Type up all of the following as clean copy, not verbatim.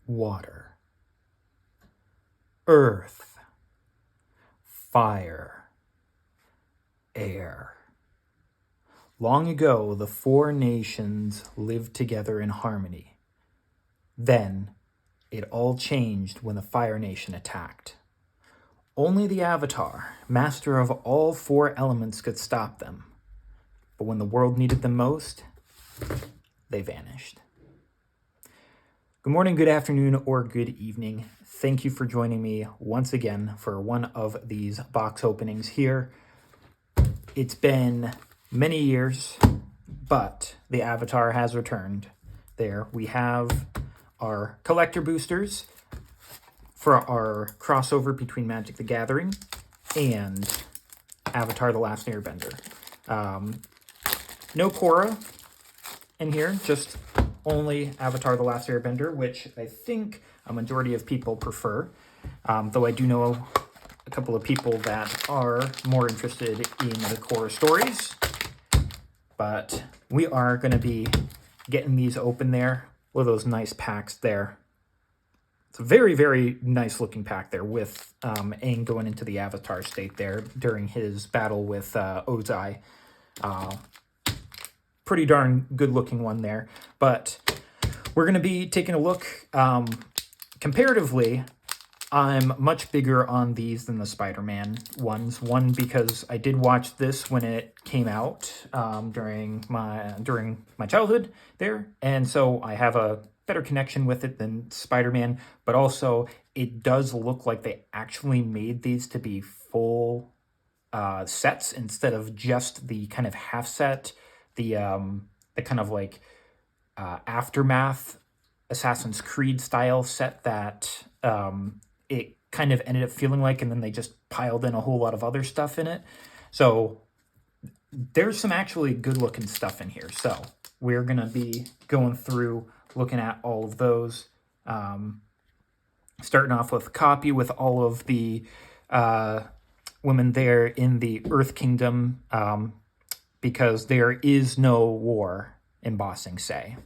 water, earth, fire, air. Long ago, the four nations lived together in harmony. Then, it all changed when the Fire Nation attacked. Only the Avatar, master of all four elements, could stop them. But when the world needed them most, they vanished. Good morning, good afternoon, or good evening. Thank you for joining me once again for one of these box openings here. It's been many years, but the Avatar has returned. There we have our collector boosters for our crossover between Magic the Gathering and Avatar The Last Airbender. No Korra in here, just only Avatar The Last Airbender, which I think a majority of people prefer, though I do know a couple of people that are more interested in the Korra stories. But we are going to be getting these open there with those nice packs there. It's a very, very nice looking pack there with Aang going into the Avatar state there during his battle with Ozai. Pretty darn good looking one there. But we're going to be taking a look. Comparatively, I'm much bigger on these than the Spider-Man ones. One, because I did watch this when it came out during my childhood there, and so I have a better connection with it than Spider-Man. But also, it does look like they actually made these to be full sets instead of just the kind of half set, the kind of like Aftermath Assassin's Creed style set that it kind of ended up feeling like, and then they just piled in a whole lot of other stuff in it. So there's some actually good looking stuff in here. So we're going to be going through looking at all of those. Starting off with copy with all of the women there in the Earth Kingdom, because there is no war in Ba Sing Se.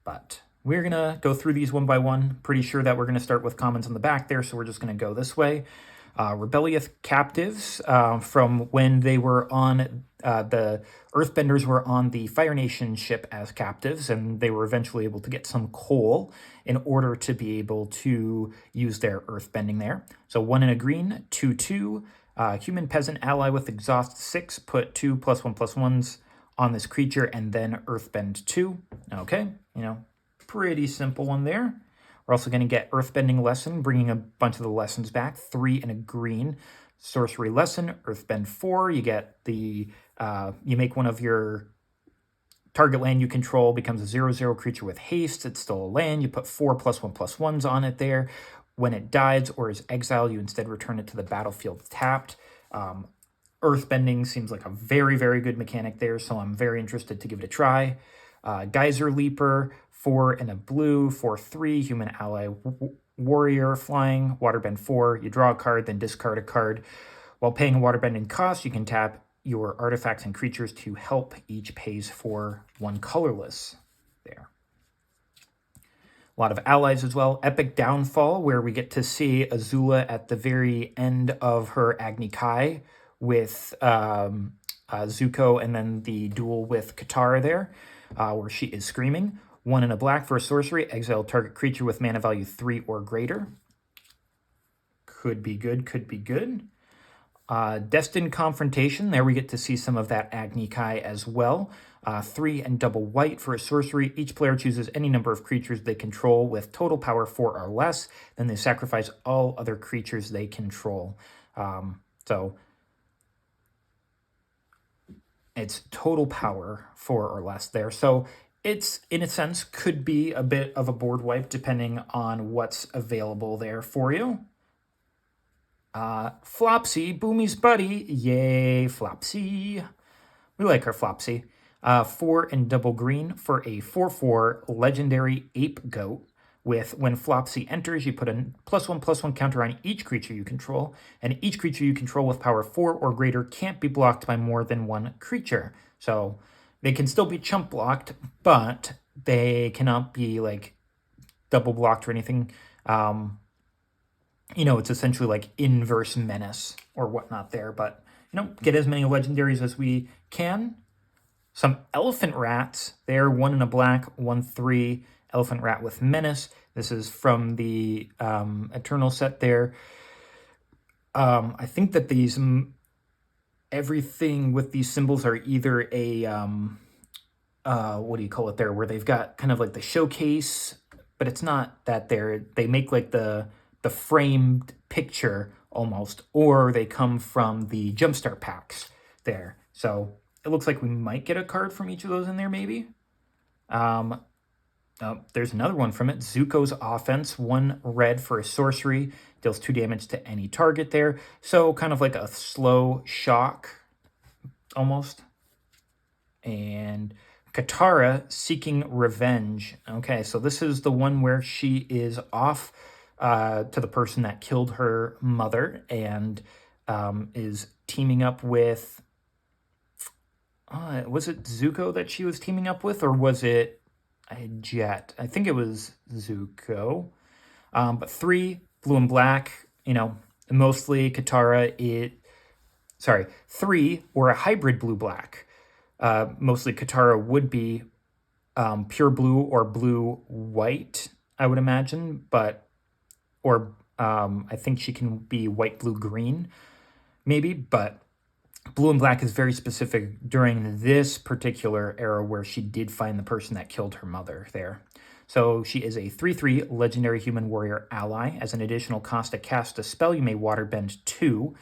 But we're going to go through these one by one. Pretty sure that we're going to start with commons on the back there, so we're just going to go this way. Rebellious captives from when they were on, the Earthbenders were on the Fire Nation ship as captives, and they were eventually able to get some coal in order to be able to use their earthbending there. So 1 and a green, 2/2, human peasant ally with exhaust 6, put 2 +1/+1s on this creature, and then earthbend 2. Okay, pretty simple one there. We're also going to get Earthbending Lesson, bringing a bunch of the lessons back. 3 and a green. Sorcery Lesson, Earthbend 4. You get the, you make one of your target land you control becomes a 0/0 creature with haste. It's still a land. You put 4 +1/+1s on it there. When it dies or is exiled, you instead return it to the battlefield tapped. Earthbending seems like a very, very good mechanic there, so I'm very interested to give it a try. Geyser Leaper, 4 and a blue, 4/3, human ally warrior flying, waterbend 4. You draw a card, then discard a card. While paying a waterbending cost, you can tap your artifacts and creatures to help. Each pays for 1 colorless there. A lot of allies as well. Epic Downfall, where we get to see Azula at the very end of her Agni Kai with Zuko, and then the duel with Katara there, where she is screaming. 1 and a black for a sorcery. Exile target creature with mana value 3 or greater. Could be good, could be good. Destined Confrontation. There we get to see some of that Agni Kai as well. 3 and double white for a sorcery. Each player chooses any number of creatures they control with total power 4 or less. Then they sacrifice all other creatures they control. So it's total power 4 or less there. So it's, in a sense, could be a bit of a board wipe depending on what's available there for you. Flopsy, Boomy's buddy. Yay, Flopsy. We like our Flopsy. 4 and double green for a 4/4 legendary ape goat. With when Flopsy enters, you put a +1/+1 counter on each creature you control, and each creature you control with power 4 or greater can't be blocked by more than 1 creature. So they can still be chump blocked, but they cannot be like double blocked or anything. You know, it's essentially like inverse menace or whatnot there. But, you know, get as many legendaries as we can. Some elephant rats. They're 1 in a black, 1/3 elephant rat with menace. This is from the Eternal set there. I think that these everything with these symbols are either a what do you call it there, where they've got kind of like the showcase, but it's not that they make like the framed picture almost, or they come from the Jumpstart packs there. So it looks like we might get a card from each of those in there, maybe. Oh, there's another one from it. Zuko's Offense, 1 red for a sorcery, deals 2 damage to any target there. So kind of like a slow shock, almost. And Katara, Seeking Revenge. Okay, so this is the one where she is off to the person that killed her mother and is teaming up with... was it Zuko that she was teaming up with, or was it a Jet? I think it was Zuko. But 3 blue and black, you know, mostly Katara. 3 were a hybrid blue-black. Mostly Katara would be pure blue or blue-white, I would imagine, or I think she can be white, blue, green, maybe, but blue and black is very specific during this particular era where she did find the person that killed her mother there. So she is a 3/3 legendary human warrior ally. As an additional cost to cast a spell, you may waterbend 2.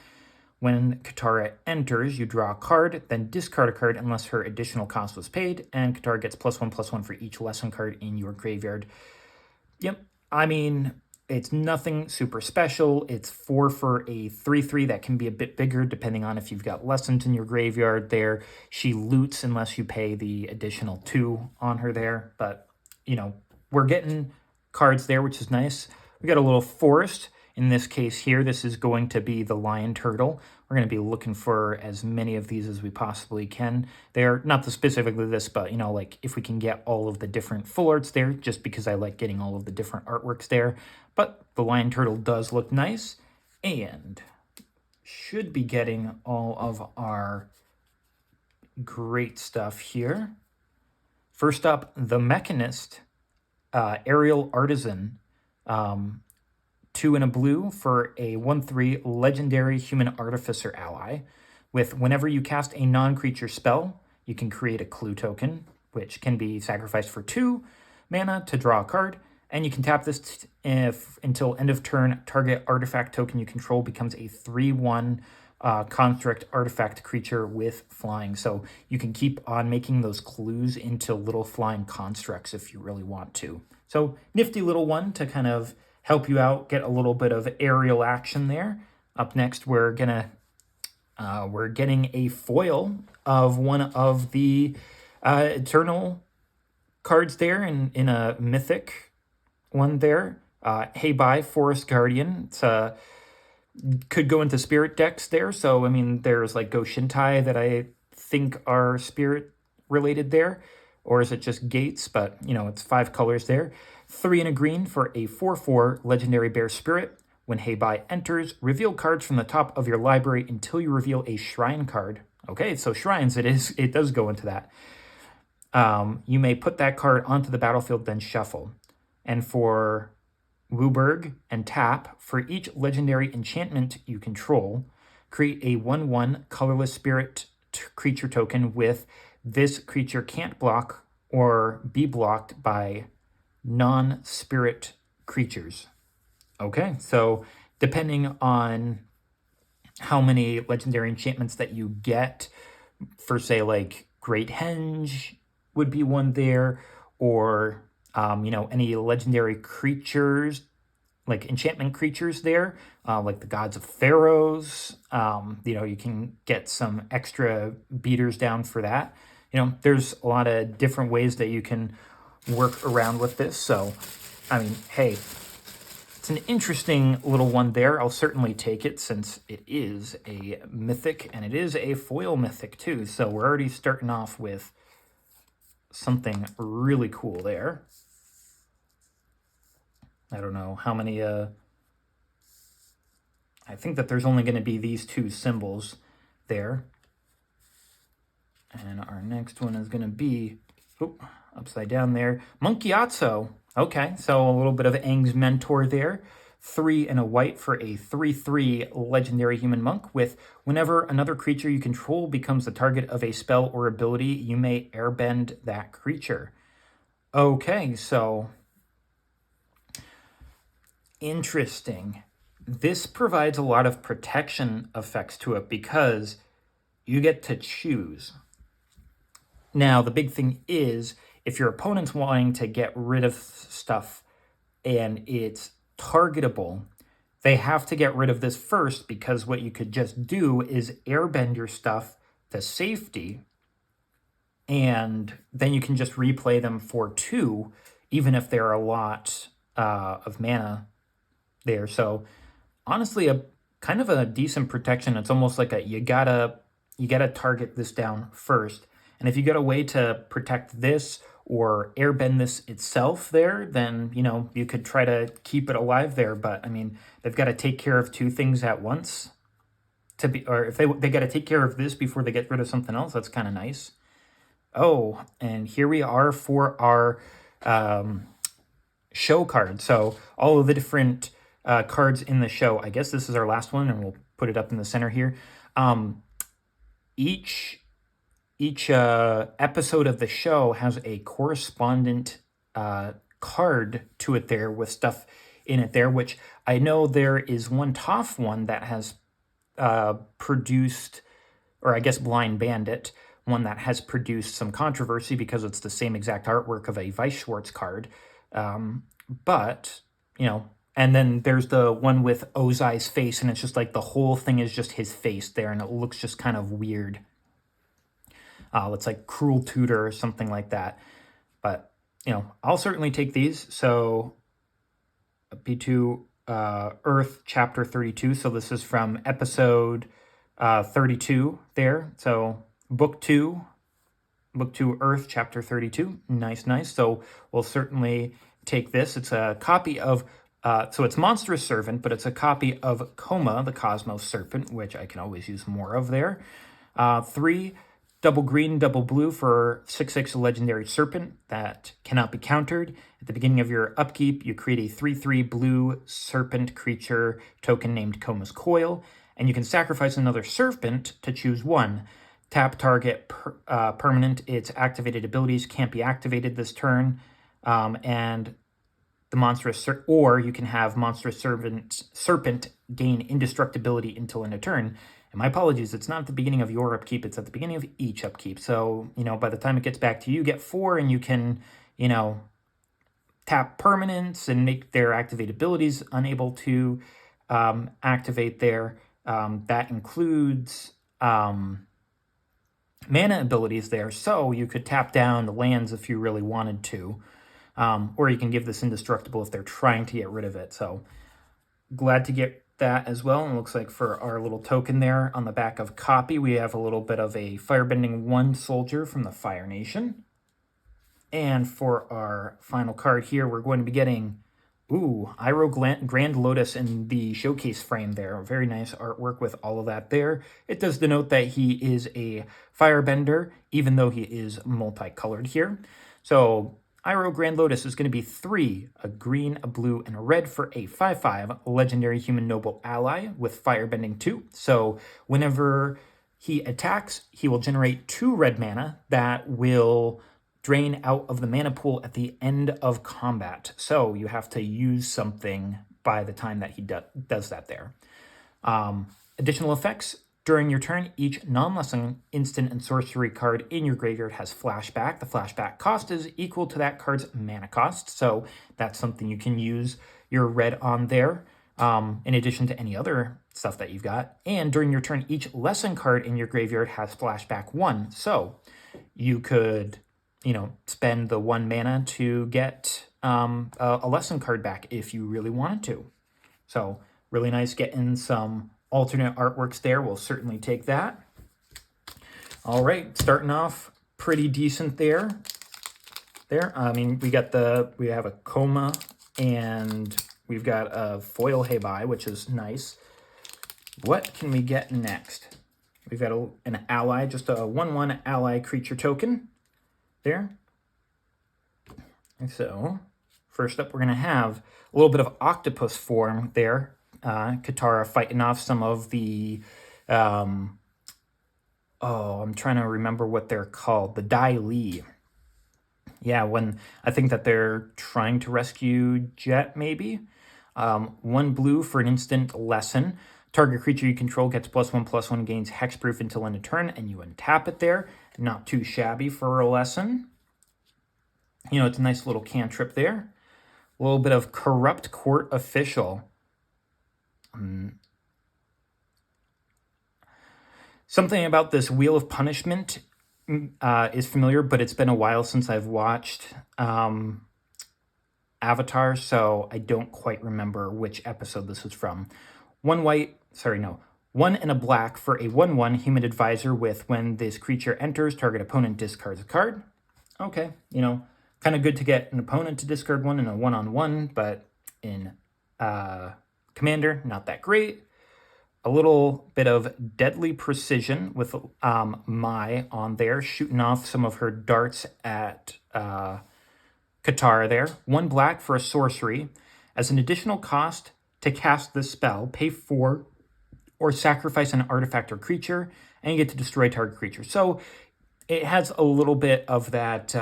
When Katara enters, you draw a card, then discard a card unless her additional cost was paid, and Katara gets +1/+1 for each lesson card in your graveyard. Yep, I mean, it's nothing super special. It's 4 for a 3/3 that can be a bit bigger depending on if you've got lessons in your graveyard there. She loots unless you pay the additional 2 on her there. But, you know, we're getting cards there, which is nice. We got a little forest. In this case here, this is going to be the lion turtle. We're going to be looking for as many of these as we possibly can. They're not specifically this, but, you know, like if we can get all of the different full arts there, just because I like getting all of the different artworks there. But the lion turtle does look nice, and should be getting all of our great stuff here. First up, the Mechanist, Aerial Artisan, 2 in a blue for a 1/3 legendary human artificer ally. With whenever you cast a non-creature spell, you can create a clue token, which can be sacrificed for 2 mana to draw a card, and you can tap this until end of turn. Target artifact token you control becomes a 3/1 construct artifact creature with flying. So you can keep on making those clues into little flying constructs if you really want to. So nifty little one to kind of help you out, get a little bit of aerial action there. Up next, we're getting a foil of one of the Eternal cards there in a mythic one there. Hey Bye, Forest Guardian. It's could go into spirit decks there. So, I mean, there's like Go Shintai that I think are spirit related there. Or is it just gates? But, you know, it's 5 colors there. 3 and a green for a 4/4 legendary bear spirit. When Hey Bye enters, reveal cards from the top of your library until you reveal a shrine card. Okay, so shrines, it does go into that. You may put that card onto the battlefield, then shuffle. And for Wooburg and tap, for each legendary enchantment you control, create a 1/1 colorless spirit creature token with this creature can't block or be blocked by non-spirit creatures. Okay, so depending on how many legendary enchantments that you get, for say like Great Henge would be one there, or you know, any legendary creatures, like enchantment creatures there, like the Gods of Pharaohs, you know, you can get some extra beaters down for that. You know, there's a lot of different ways that you can work around with this. So, I mean, hey, it's an interesting little one there. I'll certainly take it since it is a mythic and it is a foil mythic too. So we're already starting off with something really cool there. I don't know how many, I think that there's only going to be these two symbols there. And our next one is going to be, upside down there, Monkeyatso. Okay, so a little bit of Aang's mentor there. 3 and a white for a 3/3 legendary human monk with whenever another creature you control becomes the target of a spell or ability, you may airbend that creature. Okay, so interesting. This provides a lot of protection effects to it because you get to choose. Now, the big thing is, if your opponent's wanting to get rid of stuff and it's targetable, they have to get rid of this first, because what you could just do is airbend your stuff to safety, and then you can just replay them for 2, even if they're a lot of mana there. So honestly, a kind of a decent protection. It's almost like you gotta target this down first. And if you got a way to protect this or airbend this itself there, then, you know, you could try to keep it alive there. But I mean, they've got to take care of 2 things at once to be, or if they got to take care of this before they get rid of something else. That's kind of nice. Oh, and here we are for our show card. So all of the different cards in the show. I guess this is our last one, and we'll put it up in the center here. Each episode of the show has a correspondent card to it there with stuff in it there, which I know there is one Toph one that has produced, or I guess Blind Bandit, one that has produced some controversy because it's the same exact artwork of a Weiss Schwarz card. But, you know, and then there's the one with Ozai's face, and it's just like the whole thing is just his face there, and it looks just kind of weird. It's like Cruel Tutor or something like that. But, you know, I'll certainly take these. So B2 Earth Chapter 32. So this is from episode 32 there. So Book 2 Earth Chapter 32. Nice. So we'll certainly take this. It's a copy of, so it's Monstrous Servant, but it's a copy of Koma, the Cosmos Serpent, which I can always use more of there. 3 double green, double blue for 6/6 Legendary Serpent that cannot be countered. At the beginning of your upkeep, you create a 3/3 blue serpent creature token named Koma's Coil, and you can sacrifice another serpent to choose one. Tap target permanent. Its activated abilities can't be activated this turn, and the monstrous or you can have Monstrous Serpent gain indestructibility until end of turn. And my apologies, it's not at the beginning of your upkeep, it's at the beginning of each upkeep. So, you know, by the time it gets back to you, you get 4, and you can, you know, tap permanents and make their activated abilities unable to activate there. That includes mana abilities there. So you could tap down the lands if you really wanted to. Or you can give this indestructible if they're trying to get rid of it. So glad to get that as well. And it looks like for our little token there on the back of copy, we have a little bit of a Firebending 1 soldier from the Fire Nation. And for our final card here, we're going to be getting, Iroh Grand Lotus in the showcase frame there. Very nice artwork with all of that there. It does denote that he is a firebender, even though he is multicolored here. So Iroh Grand Lotus is going to be 3, a green, a blue, and a red for a 5/5 legendary human noble ally with firebending 2. So whenever he attacks, he will generate 2 red mana that will drain out of the mana pool at the end of combat. So you have to use something by the time that he does that there. Additional effects. During your turn, each non-lesson instant and sorcery card in your graveyard has flashback. The flashback cost is equal to that card's mana cost, so that's something you can use your red on there, in addition to any other stuff that you've got. And during your turn, each lesson card in your graveyard has flashback 1, so you could, you know, spend the 1 mana to get a lesson card back if you really wanted to. So really nice getting some alternate artworks there. We'll certainly take that. All right, starting off pretty decent there. I mean, we have a Koma And we've got a foil Heibai, which is nice. What can we get next? We've got an ally, just a 1/1 ally creature token there. And so, first up, we're going to have a little bit of octopus form there. Katara fighting off some of the, I'm trying to remember what they're called, the Dai Li. Yeah, when I think that they're trying to rescue Jet, maybe. 1 blue for an instant lesson. Target creature you control gets +1/+1, gains hexproof until end of turn, and you untap it there. Not too shabby for a lesson. You know, it's a nice little cantrip there. A little bit of Corrupt Court Official. Something about this Wheel of Punishment is familiar, but it's been a while since I've watched Avatar, so I don't quite remember which episode this was from. 1 and a black for a 1/1 Human Advisor with when this creature enters, target opponent discards a card. Okay, you know, kind of good to get an opponent to discard 1 in a 1-on-1, but in Commander, not that great. A little bit of Deadly Precision with Mai on there, shooting off some of her darts at Katara there. 1 black for a sorcery. As an additional cost to cast this spell, pay 4 or sacrifice an artifact or creature, and you get to destroy target creature. So it has a little bit of that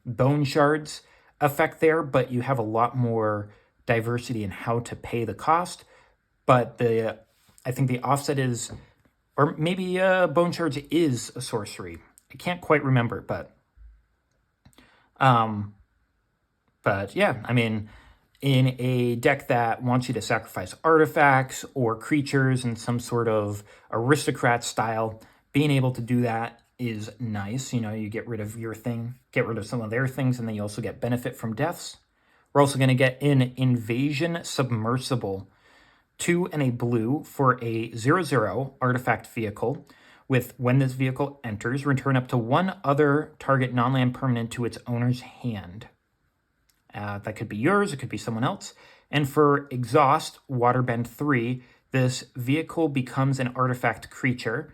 bone shards effect there, but you have a lot more diversity in how to pay the cost. But I think the offset is, or maybe bone shards is a sorcery. I can't quite remember, but yeah, I mean, in a deck that wants you to sacrifice artifacts or creatures in some sort of aristocrat style, being able to do that is nice. You know, you get rid of your thing, get rid of some of their things, and then you also get benefit from deaths. We're also going to get an Invasion Submersible, 2 and a blue for a 0/0 artifact vehicle. With when this vehicle enters, return up to 1 other target non-land permanent to its owner's hand. That could be yours, it could be someone else. And for Exhaust, Waterbend 3, this vehicle becomes an artifact creature.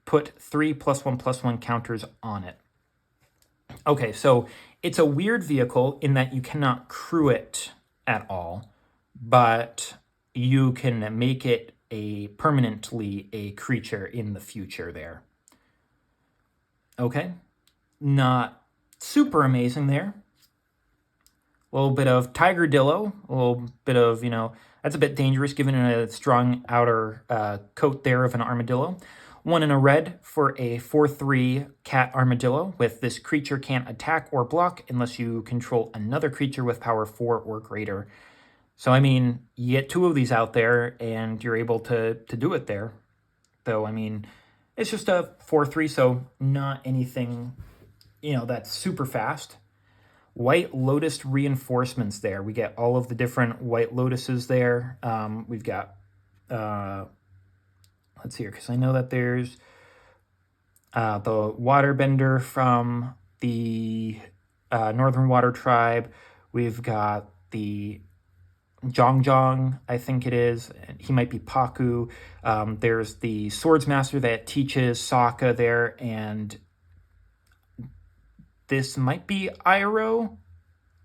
Put 3 +1/+1 counters on it. Okay, so it's a weird vehicle in that you cannot crew it at all, but you can make it permanently a creature in the future there. Okay, not super amazing there. A little bit of Tigerdillo, a little bit of, you know, that's a bit dangerous given a strong outer coat there of an armadillo. 1 in a red for a 4/3 cat armadillo with this creature can't attack or block unless you control another creature with power 4 or greater. So, I mean, you get 2 of these out there and you're able to do it there. Though, I mean, it's just a 4/3, so not anything, you know, that's super fast. White Lotus reinforcements there. We get all of the different White Lotuses there. We've got, let's see here, because I know that there's the Waterbender from the Northern Water Tribe. We've got the Jongjong, I think it is. He might be Paku. There's the Swordsmaster that teaches Sokka there, and this might be Iroh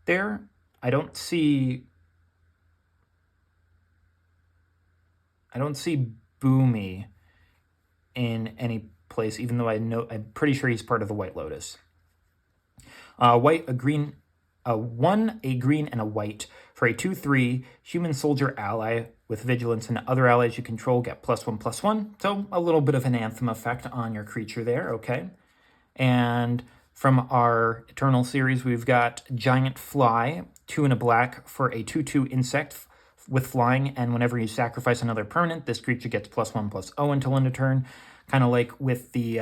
there. I don't see Boomy in any place, even though I'm pretty sure he's part of the White Lotus. White, a green, a 1, a green, and a white for a 2/3 human soldier ally with vigilance, and other allies you control get +1/+1. So a little bit of an anthem effect on your creature there, okay. And from our Eternal series, we've got Giant Fly, 2 and a black for a 2/2 insect with flying, and whenever you sacrifice another permanent, this creature gets +1/+0 until end of turn, kind of like with the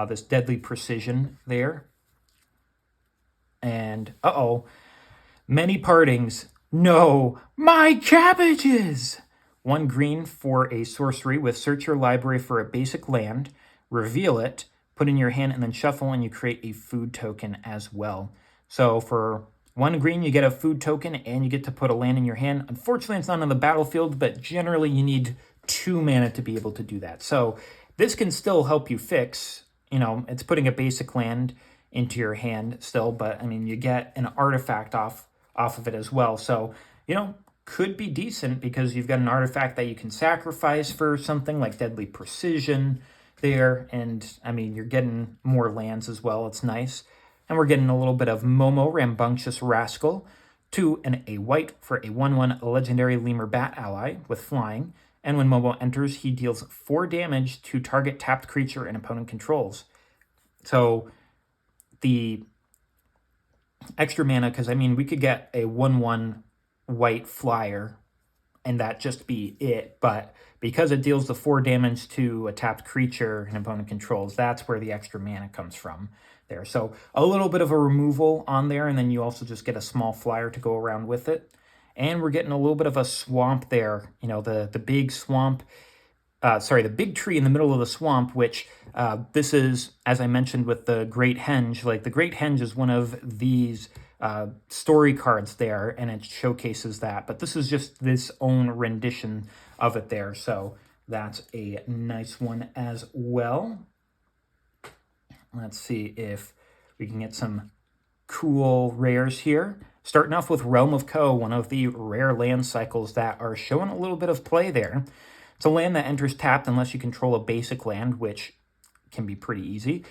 this Deadly Precision there. And many partings. No, my cabbages! 1 green for a sorcery with search your library for a basic land, reveal it, put in your hand, and then shuffle, and you create a food token as well. So for 1 green, you get a food token, and you get to put a land in your hand. Unfortunately, it's not on the battlefield, but generally you need 2 mana to be able to do that. So this can still help you fix, it's putting a basic land into your hand still, but I mean, you get an artifact off of it as well. So, could be decent because you've got an artifact that you can sacrifice for something like Deadly Precision there. And I mean, you're getting more lands as well. It's nice. And we're getting a little bit of Momo, Rambunctious Rascal, 2 and a white for a 1/1 legendary lemur bat ally with flying. And when Momo enters, he deals 4 damage to target tapped creature an opponent controls. So the extra mana, because I mean, we could get a 1/1 white flyer and that just be it, but because it deals the 4 damage to a tapped creature an opponent controls, that's where the extra mana comes from there. So a little bit of a removal on there, and then you also just get a small flyer to go around with it. And we're getting a little bit of a swamp there, the big swamp, the big tree in the middle of the swamp, which this is, as I mentioned with the Great Henge, like the Great Henge is one of these story cards there, and it showcases that. But this is just this own rendition of it there, so that's a nice one as well. Let's see if we can get some cool rares here. Starting off with Realm of Ko, one of the rare land cycles that are showing a little bit of play there. It's a land that enters tapped unless you control a basic land, which can be pretty easy.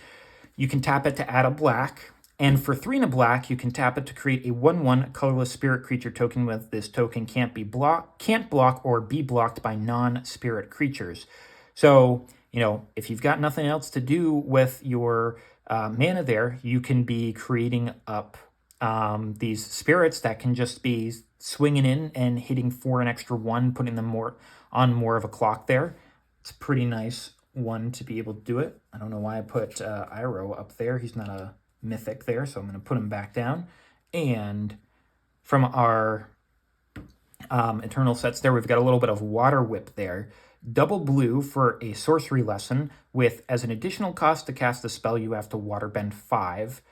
You can tap it to add a black, and for 3 and a black, you can tap it to create a 1/1 colorless spirit creature token with this token can't block or be blocked by non-spirit creatures. So, if you've got nothing else to do with your mana there, you can be creating up these spirits that can just be swinging in and hitting for an extra 1, putting them more of a clock there. It's a pretty nice one to be able to do it. I don't know why I put Iroh up there. He's not a mythic there, so I'm going to put him back down. And from our Eternal sets there, we've got a little bit of Water Whip there. Double blue for a sorcery lesson with, as an additional cost to cast a spell, you have to waterbend 5.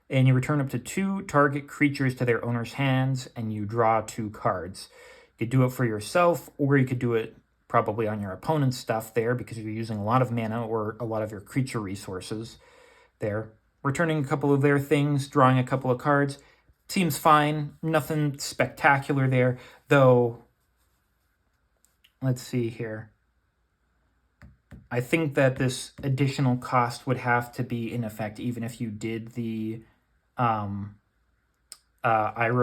And you return up to 2 target creatures to their owner's hands, and you draw 2 cards. You could do it for yourself, or you could do it probably on your opponent's stuff there because you're using a lot of mana or a lot of your creature resources there. Returning a couple of their things, drawing a couple of cards. Seems fine. Nothing spectacular there, though. Let's see here. I think that this additional cost would have to be in effect even if you did the Iroh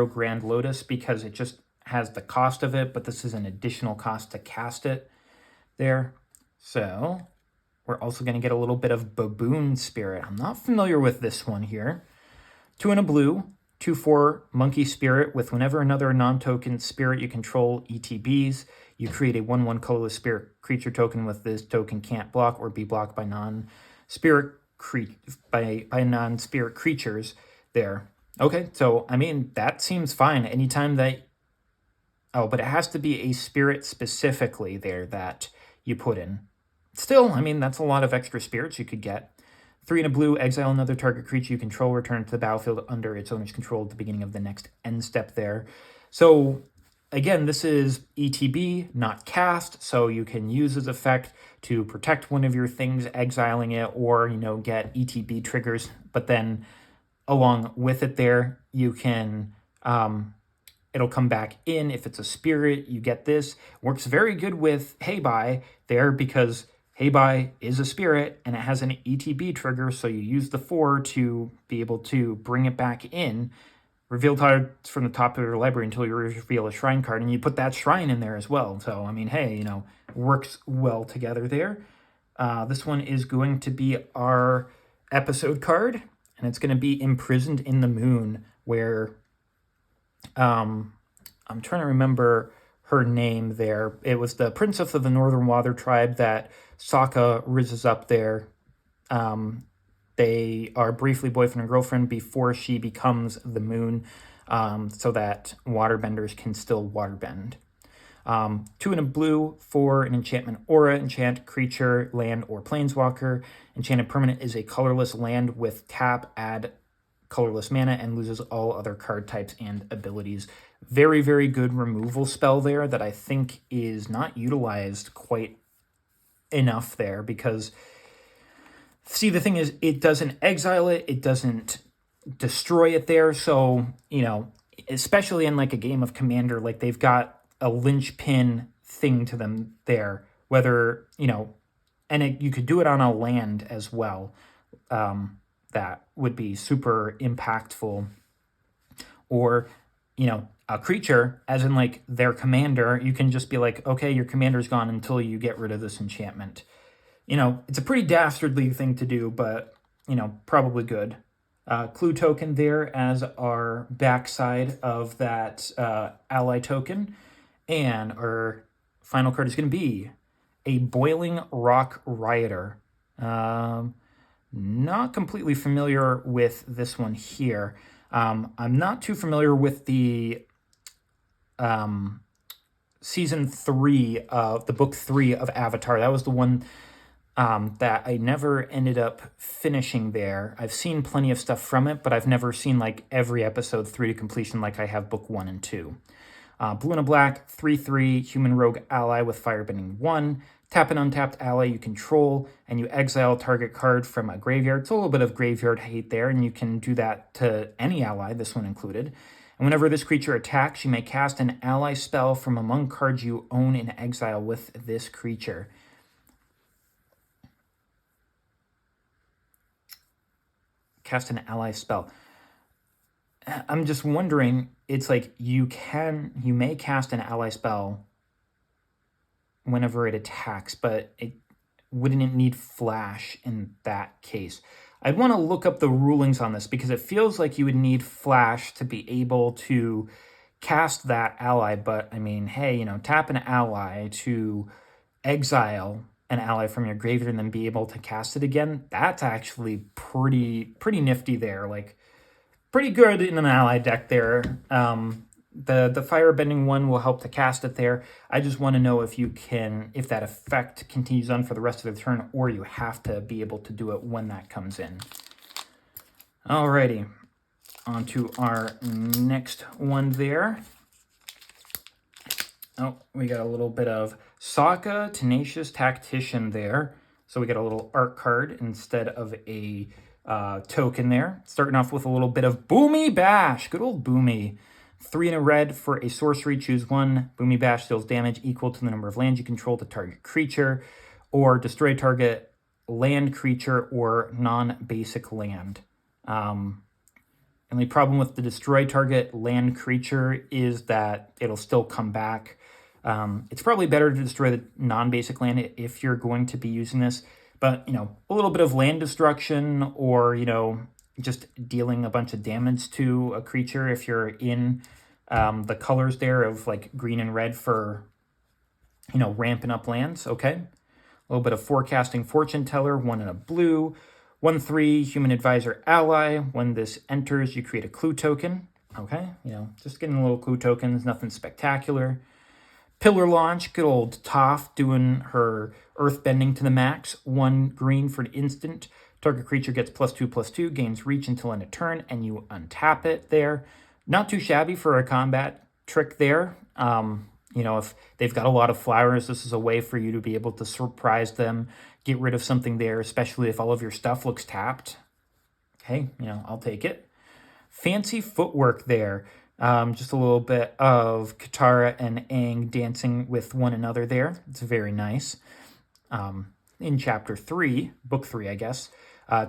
Grand Lotus, because it just has the cost of it, but this is an additional cost to cast it there. So we're also going to get a little bit of Baboon Spirit. I'm not familiar with this one here. 2 and a blue, 2/4 Monkey Spirit with whenever another non-token spirit you control ETBs, you create a 1/1 colorless spirit creature token with this token can't block or be blocked by non-spirit creatures there. Okay, so I mean that seems fine. Anytime that but it has to be a spirit specifically there that you put in. Still, I mean that's a lot of extra spirits you could get. 3 and a blue, exile another target creature you control, return it to the battlefield under its owner's control at the beginning of the next end step there. So again, this is ETB, not cast, so you can use this effect to protect one of your things, exiling it, or, get ETB triggers. But then along with it there, you can, it'll come back in. If it's a spirit, you get this. Works very good with Hey Bye there because Hey Bye is a spirit and it has an ETB trigger, so you use the 4 to be able to bring it back in. Reveal cards from the top of your library until you reveal a shrine card, and you put that shrine in there as well. So, I mean, hey, works well together there. This one is going to be our episode card, and it's going to be Imprisoned in the Moon, where I'm trying to remember her name there. It was the princess of the Northern Water tribe that Sokka rises up there. They are briefly boyfriend and girlfriend before she becomes the moon, so that waterbenders can still waterbend. 2 and a blue for an enchantment aura, enchant creature, land, or planeswalker. Enchanted permanent is a colorless land with tap, add colorless mana and loses all other card types and abilities. Very, very good removal spell there that I think is not utilized quite enough there because, see, the thing is, it doesn't exile it, it doesn't destroy it there, so, especially in like a game of Commander, like they've got a linchpin thing to them there, whether, and you could do it on a land as well. That would be super impactful. Or, a creature, as in like their commander, you can just be like, okay, your commander's gone until you get rid of this enchantment. It's a pretty dastardly thing to do, but, probably good. Clue token there as our backside of that ally token. And our final card is going to be a Boiling Rock Rioter. Not completely familiar with this one here. I'm not too familiar with the season 3 of the book 3 of Avatar. That was the one that I never ended up finishing there. I've seen plenty of stuff from it, but I've never seen like every episode through to completion like I have book 1 and 2. Blue and a black, 3/3, human rogue ally with firebending 1. Tap an untapped ally you control, and you exile target card from a graveyard. It's a little bit of graveyard hate there, and you can do that to any ally, this one included. And whenever this creature attacks, you may cast an ally spell from among cards you own in exile with this creature. Cast an ally spell. I'm just wondering, it's like you may cast an ally spell whenever it attacks, but wouldn't it need flash in that case? I'd want to look up the rulings on this because it feels like you would need flash to be able to cast that ally, but I mean, hey, tap an ally to exile an ally from your graveyard and then be able to cast it again. That's actually pretty nifty there. Like, pretty good in an ally deck there. The firebending one will help to cast it there. I just want to know if that effect continues on for the rest of the turn, or you have to be able to do it when that comes in. Alrighty, on to our next one there. Oh, we got a little bit of Sokka, Tenacious Tactician there. So we got a little art card instead of a token there. Starting off with a little bit of Boomy Bash. Good old Boomy. 3 and a red for a sorcery. Choose 1. Boomy Bash deals damage equal to the number of lands you control to target creature, or destroy target land, creature, or non-basic land. Only problem with the destroy target land creature is that it'll still come back. It's probably better to destroy the non-basic land if you're going to be using this. But, a little bit of land destruction or, just dealing a bunch of damage to a creature if you're in the colors there of like green and red for, ramping up lands. Okay. A little bit of Forecasting Fortune Teller, 1 and a blue. 1/3 Human Advisor Ally. When this enters, you create a clue token. Okay. Just getting a little clue tokens, nothing spectacular. Pillar Launch, good old Toph doing her earthbending to the max. 1 green for an instant. Target creature gets +2/+2, gains reach until end of turn, and you untap it there. Not too shabby for a combat trick there. If they've got a lot of flowers, this is a way for you to be able to surprise them, get rid of something there, especially if all of your stuff looks tapped. Okay, I'll take it. Fancy footwork there. Just a little bit of Katara and Aang dancing with one another there. It's very nice. In chapter 3, book 3, I guess.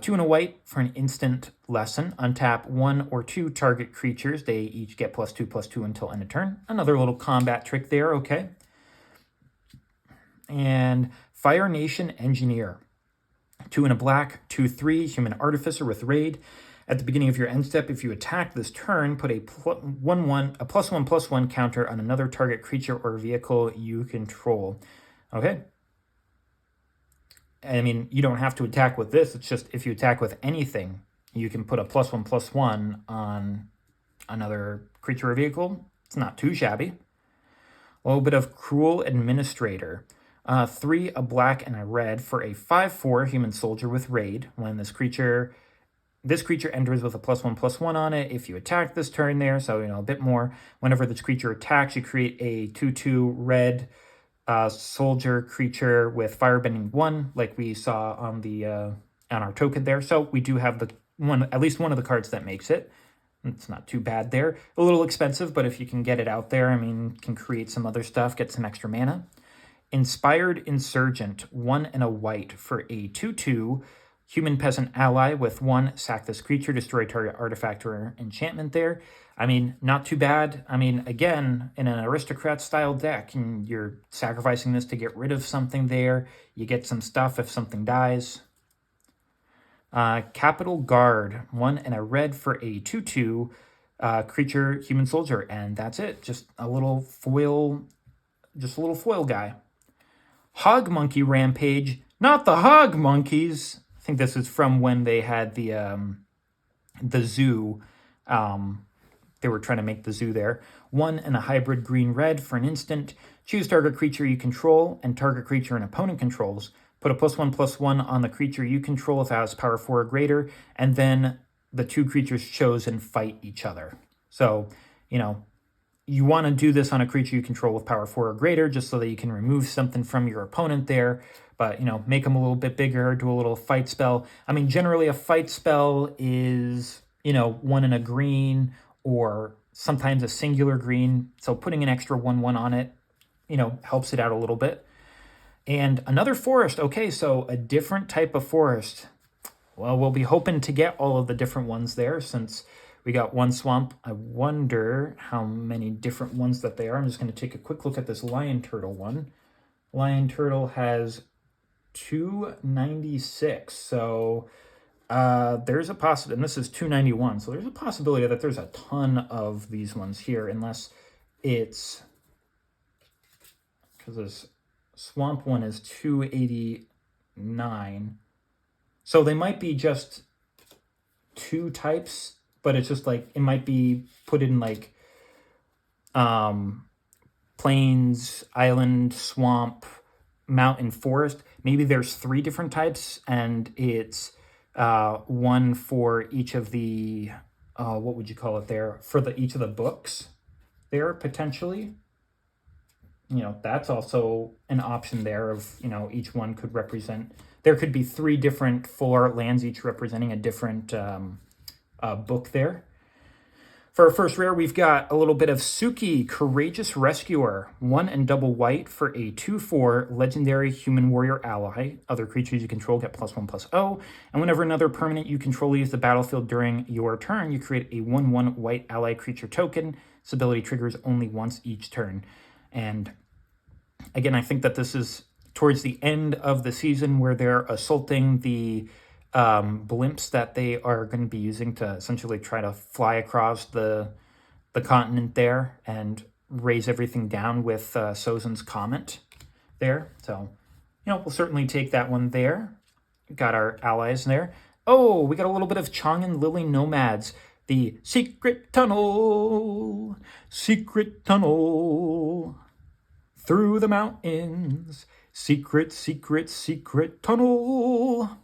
2 and a white for an instant lesson. Untap 1 or 2 target creatures. They each get +2/+2 until end of turn. Another little combat trick there, okay. And Fire Nation Engineer. 2 and a black, 2/3, Human Artificer with Raid. At the beginning of your end step, if you attack this turn, put a +1/+1 counter on another target creature or vehicle you control. Okay. I mean, you don't have to attack with this. It's just if you attack with anything, you can put a +1/+1 on another creature or vehicle. It's not too shabby. A little bit of Cruel Administrator. 3, a black, and a red for a 5/4 human soldier with Raid. When this creature this creature enters with a +1/+1 on it if you attack this turn there, so, a bit more. Whenever this creature attacks, you create a 2/2 red soldier creature with firebending 1, like we saw on the on our token there. So we do have at least one of the cards that makes it. It's not too bad there. A little expensive, but if you can get it out there, can create some other stuff, get some extra mana. Inspired Insurgent, 1 and a white for a 2/2 human peasant ally with 1, sack this creature, destroy target artifact or enchantment there. Not too bad. Again, in an aristocrat style deck, and you're sacrificing this to get rid of something there. You get some stuff if something dies. Capital Guard, 1 and a red for a 2/2 creature human soldier, and that's it. Just a little foil guy. Hog Monkey Rampage, not the Hog Monkeys. I think this is from when they had the zoo. They were trying to make the zoo there. 1 and a hybrid green-red for an instant. Choose target creature you control and target creature an opponent controls. Put a +1/+1 on the creature you control if it has power 4 or greater, and then the 2 creatures chosen fight each other. So, you want to do this on a creature you control with power 4 or greater, just so that you can remove something from your opponent there. But, make them a little bit bigger, do a little fight spell. Generally a fight spell is, 1 and a green, or sometimes a singular green. So putting an extra 1/1 on it, helps it out a little bit. And another forest. Okay, so a different type of forest. Well, we'll be hoping to get all of the different ones there since we got 1 swamp. I wonder how many different ones that they are. I'm just going to take a quick look at this Lion Turtle one. Lion Turtle has 296. So there's a possibility, and this is 291. So there's a possibility that there's a ton of these ones here, unless it's because this swamp one is 289. So they might be just 2 types, but it's just like it might be put in like plains, island, swamp, mountain, forest. Maybe there's 3 different types, and it's 1 for each of the what would you call it there, for each of the books there, potentially. That's also an option there of, each one could represent, there could be 3 different full lands, each representing a different book there. For our first rare, we've got a little bit of Suki, Courageous Rescuer, 1 and double white for a 2/4 legendary human warrior ally. Other creatures you control get +1/+0, and whenever another permanent you control leaves the battlefield during your turn, you create a 1/1 white ally creature token. This ability triggers only once each turn. And again, I think that this is towards the end of the season where they're assaulting the blimps that they are going to be using to essentially try to fly across the continent there and raise everything down with Sozin's Comet there. So, we'll certainly take that one there. Got our allies there. Oh, we got a little bit of Chong and Lily Nomads. The secret tunnel through the mountains. Secret tunnel.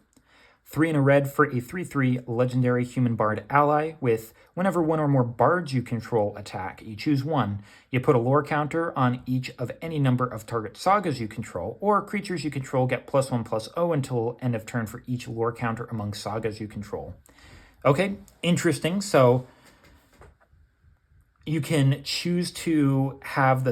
3 and a red for a 3/3 legendary human bard ally with whenever 1 or more bards you control attack, you choose 1. You put a lore counter on each of any number of target sagas you control, or creatures you control get +1/+0 until end of turn for each lore counter among sagas you control. Okay, interesting. So you can choose to have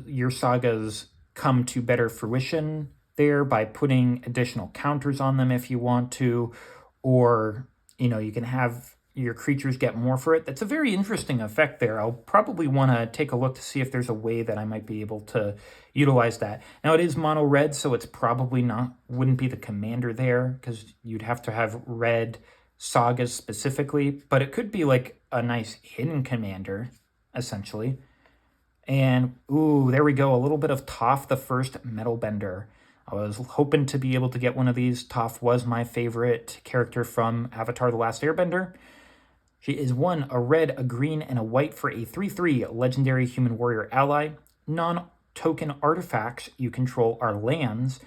your sagas come to better fruition there by putting additional counters on them if you want to, or you can have your creatures get more for it. That's a very interesting effect there. I'll probably want to take a look to see if there's a way that I might be able to utilize that. Now it is mono red, so it's probably wouldn't be the commander there, because you'd have to have red sagas specifically, but it could be like a nice hidden commander essentially. And ooh, there we go, a little bit of Toph the First Metalbender. I was hoping to be able to get one of these. Toph was my favorite character from Avatar: The Last Airbender. She is 1, a red, a green, and a white for a 3/3 legendary human warrior ally. Non-token artifacts you control are lands.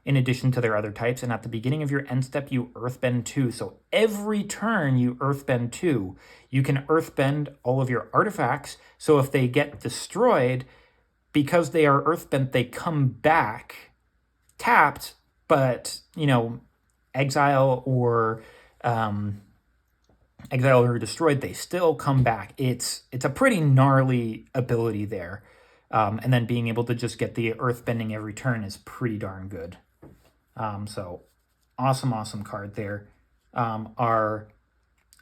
in addition to their other types. And at the beginning of your end step, you earthbend 2. So every turn you earthbend 2. You can earthbend all of your artifacts. So if they get destroyed, because they are earthbent, they come back tapped, but, exile or destroyed, they still come back. It's a pretty gnarly ability there. And then being able to just get the earthbending every turn is pretty darn good. So awesome card there. Our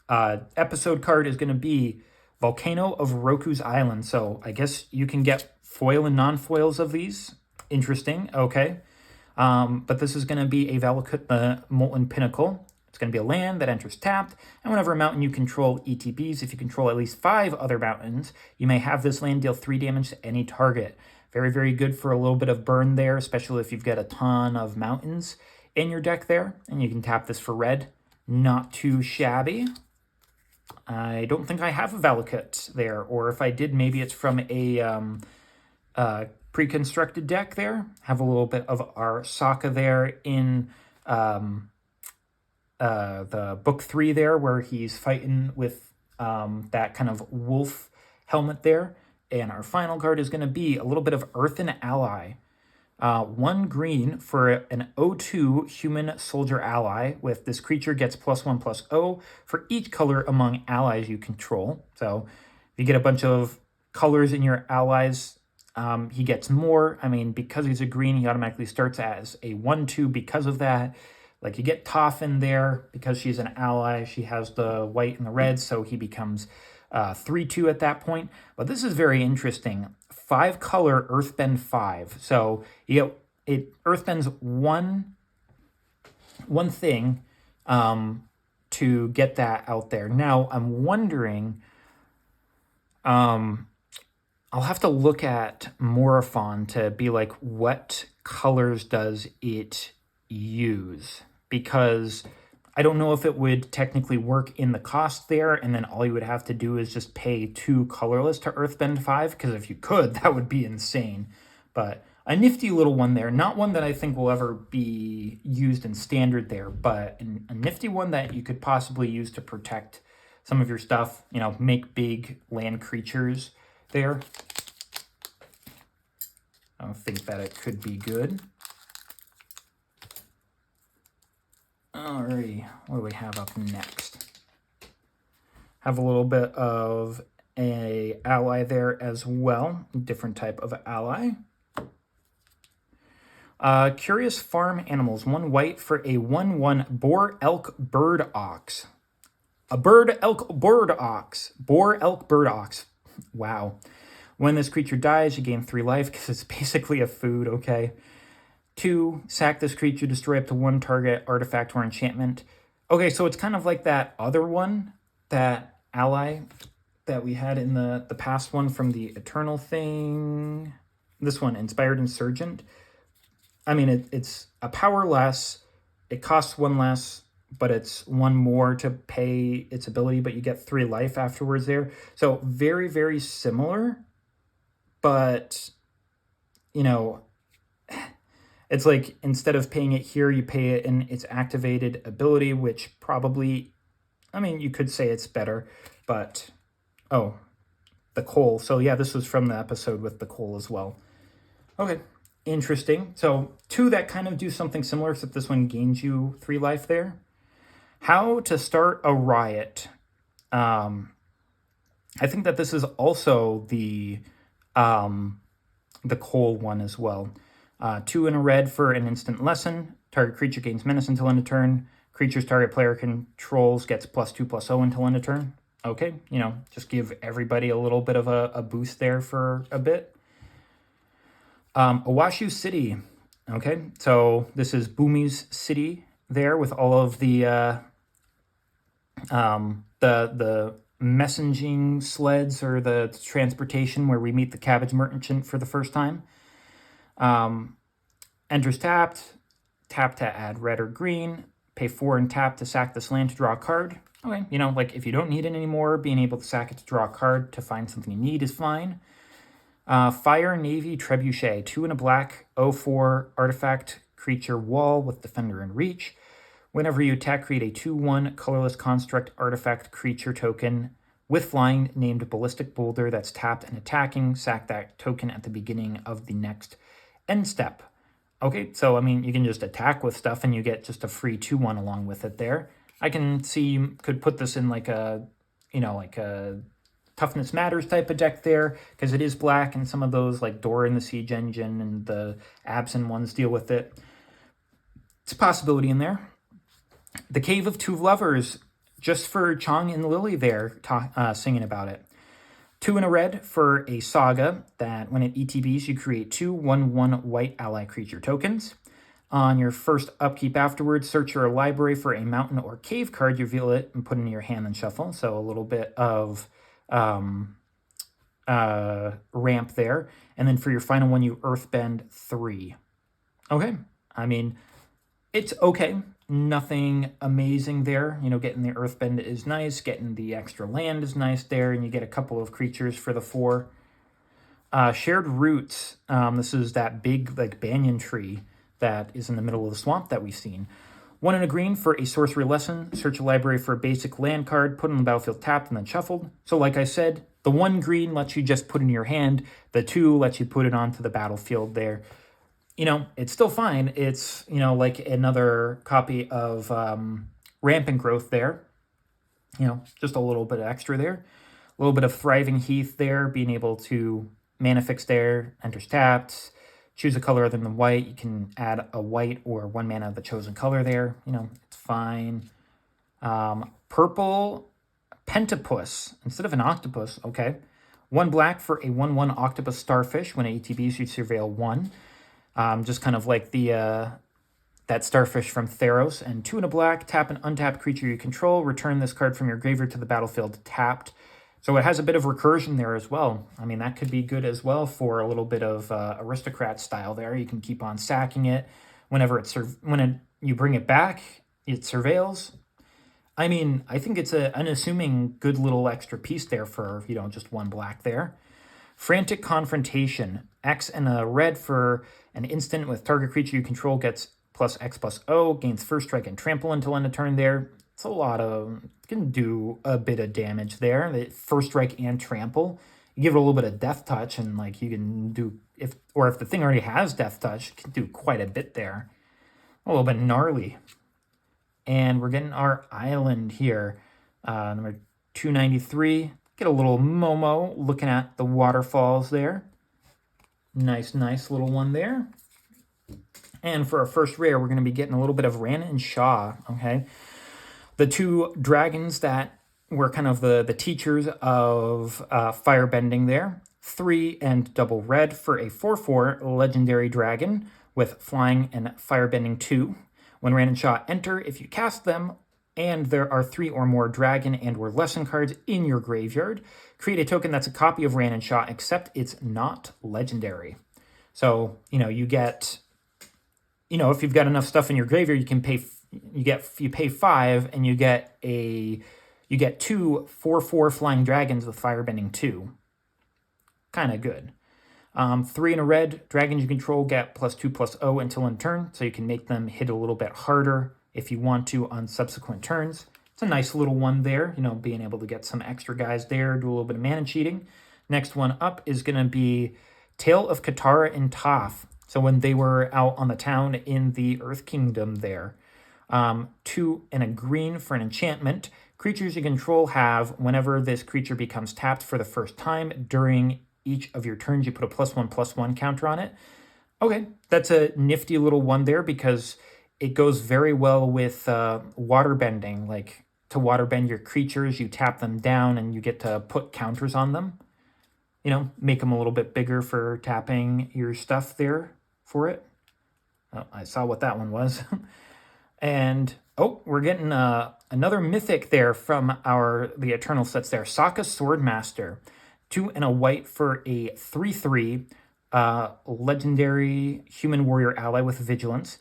episode card is going to be Volcano of Roku's Island. So I guess you can get foil and non-foils of these. Interesting. Okay. But this is going to be a Valakut the Molten Pinnacle. It's going to be a land that enters tapped, and whenever a mountain you control ETBs, if you control at least 5 other mountains, you may have this land deal 3 damage to any target. Very good for a little bit of burn there, especially if you've got a ton of mountains in your deck there, and you can tap this for red. Not too shabby. I don't think I have a Valakut there, or if I did, maybe it's from a pre-constructed deck there. Have a little bit of our Sokka there in the book 3 there, where he's fighting with that kind of wolf helmet there. And our final card is going to be a little bit of Earthen Ally. 1 green for an 0/2 human soldier ally. With this creature gets +1/+0 for each color among allies you control. So if you get a bunch of colors in your allies, he gets more. I mean, because he's a green, he automatically starts as a 1/2 because of that. Like, you get Toph in there because she's an ally. She has the white and the red, so he becomes 3/2 at that point. But this is very interesting. 5 color Earthbend 5. So you get, it Earthbends one thing to get that out there. Now I'm wondering, I'll have to look at Morophon to be like, what colors does it use? Because I don't know if it would technically work in the cost there, and then all you would have to do is just pay 2 colorless to Earthbend 5, because if you could, that would be insane. But a nifty little one there. Not one that I think will ever be used in standard there, but a nifty one that you could possibly use to protect some of your stuff, make big land creatures there. I think that it could be good. Alrighty, what do we have up next? Have a little bit of a ally there as well, different type of ally. Curious Farm Animals, 1 white for a 1/1 Boar Elk Bird Ox. A Bird Elk Bird Ox. Boar Elk Bird Ox. Wow. When this creature dies, you gain 3 life because it's basically a food, okay? 2, sack this creature, destroy up to 1 target artifact or enchantment. Okay, so it's kind of like that other one, that ally that we had in the past one from the Eternal thing. This one, Inspired Insurgent. I mean, it's a power less, it costs 1 less, but it's 1 more to pay its ability, but you get 3 life afterwards there. So very similar, but, it's like, instead of paying it here, you pay it in its activated ability, which probably, you could say it's better, but, oh, the coal. So yeah, this was from the episode with the coal as well. Okay, interesting. So 2 that kind of do something similar, except this one gains you 3 life there. How to Start a Riot. I think that this is also the coal one as well. 2 in a red for an instant lesson. Target creature gains menace until end of turn. Creatures target player controls gets +2/+0 until end of turn. Okay, just give everybody a little bit of a boost there for a bit. Owashu City. Okay, so this is Bumi's city there with all of the messaging sleds, or the transportation where we meet the cabbage merchant for the first time. Enters tapped, tap to add red or green, pay 4 and tap to sack this land to draw a card. Okay, like if you don't need it anymore, being able to sack it to draw a card to find something you need is fine. Fire Navy Trebuchet, 2 in a black, 0/4 artifact creature wall with Defender and Reach. Whenever you attack, create a 2/1 colorless construct artifact creature token with flying named Ballistic Boulder that's tapped and attacking. Sack that token at the beginning of the next end step. Okay, so I mean, you can just attack with stuff and you get just a free 2/1 along with it there. I can see you could put this in like a, like a Toughness Matters type of deck there, because it is black and some of those like Dora in the Siege Engine and the Absent ones deal with it. It's a possibility in there. The Cave of Two Lovers, just for Chong and Lily there singing about it. 2 and a red for a Saga that when it ETBs, you create 2 1/1 white ally creature tokens. On your first upkeep afterwards, search your library for a mountain or cave card, you reveal it, and put it in your hand and shuffle. So a little bit of ramp there. And then for your final one, you Earthbend 3. Okay, I mean, it's okay. Nothing amazing there. Getting the Earthbend is nice. Getting the extra land is nice there. And you get a couple of creatures for the 4. Shared Roots. This is that big like banyan tree that is in the middle of the swamp that we've seen. 1 and a green for a sorcery lesson. Search a library for a basic land card. Put it on the battlefield tapped and then shuffled. So like I said, the 1 green lets you just put it in your hand. The 2 lets you put it onto the battlefield there. It's still fine. It's, like another copy of Rampant Growth there. Just a little bit extra there. A little bit of Thriving Heath there, being able to mana fix there, enters tapped. Choose a color other than white. You can add a white or 1 mana of the chosen color there. It's fine. Purple Pentapus instead of an octopus. Okay. 1 black for a 1/1 octopus starfish. When ATBs, you surveil 1. Just kind of like the that starfish from Theros. And 2 and a black, tap an untapped creature you control. Return this card from your graveyard to the battlefield tapped. So it has a bit of recursion there as well. I mean, that could be good as well for a little bit of aristocrat style there. You can keep on sacking it. Whenever you bring it back, it surveils. I mean, I think it's an unassuming good little extra piece there for, just 1 black there. Frantic Confrontation. X and a red for an instant with target creature you control gets +X+O, gains first strike and trample until end of turn there. It's a lot of, can do a bit of damage there. The first strike and trample. You give it a little bit of death touch and like you can do, if the thing already has death touch, you can do quite a bit there. A little bit gnarly. And we're getting our island here. Number 293. Get a little Momo looking at the waterfalls there. Nice little one there. And for our first rare, we're going to be getting a little bit of Rana and Shaw, okay? The 2 dragons that were kind of the teachers of firebending there. 3 and double red for a 4/4 legendary dragon with flying and firebending 2. When Rana and Shaw enter, if you cast them, and there are 3 or more dragon and or lesson cards in your graveyard, create a token that's a copy of Ran and Shaw, except it's not legendary. So, you get, if you've got enough stuff in your graveyard, you can pay, you pay 5 and you get 2 4/4 flying dragons with firebending 2. Kind of good. 3 and a red, dragons you control get +2/+0 until end turn, so you can make them hit a little bit harder if you want to on subsequent turns. It's a nice little one there, being able to get some extra guys there, do a little bit of mana cheating. Next one up is going to be Tale of Katara and Toph. So when they were out on the town in the Earth Kingdom there. 2 and a green for an enchantment. Creatures you control have, whenever this creature becomes tapped for the first time during each of your turns, you put a +1/+1 counter on it. Okay, that's a nifty little one there because it goes very well with waterbending. Like, to waterbend your creatures, you tap them down and you get to put counters on them. Make them a little bit bigger for tapping your stuff there for it. Oh, I saw what that one was. And, we're getting another mythic there from the Eternal sets there. Sokka Swordmaster. 2 and a white for a 3/3 legendary human warrior ally with vigilance.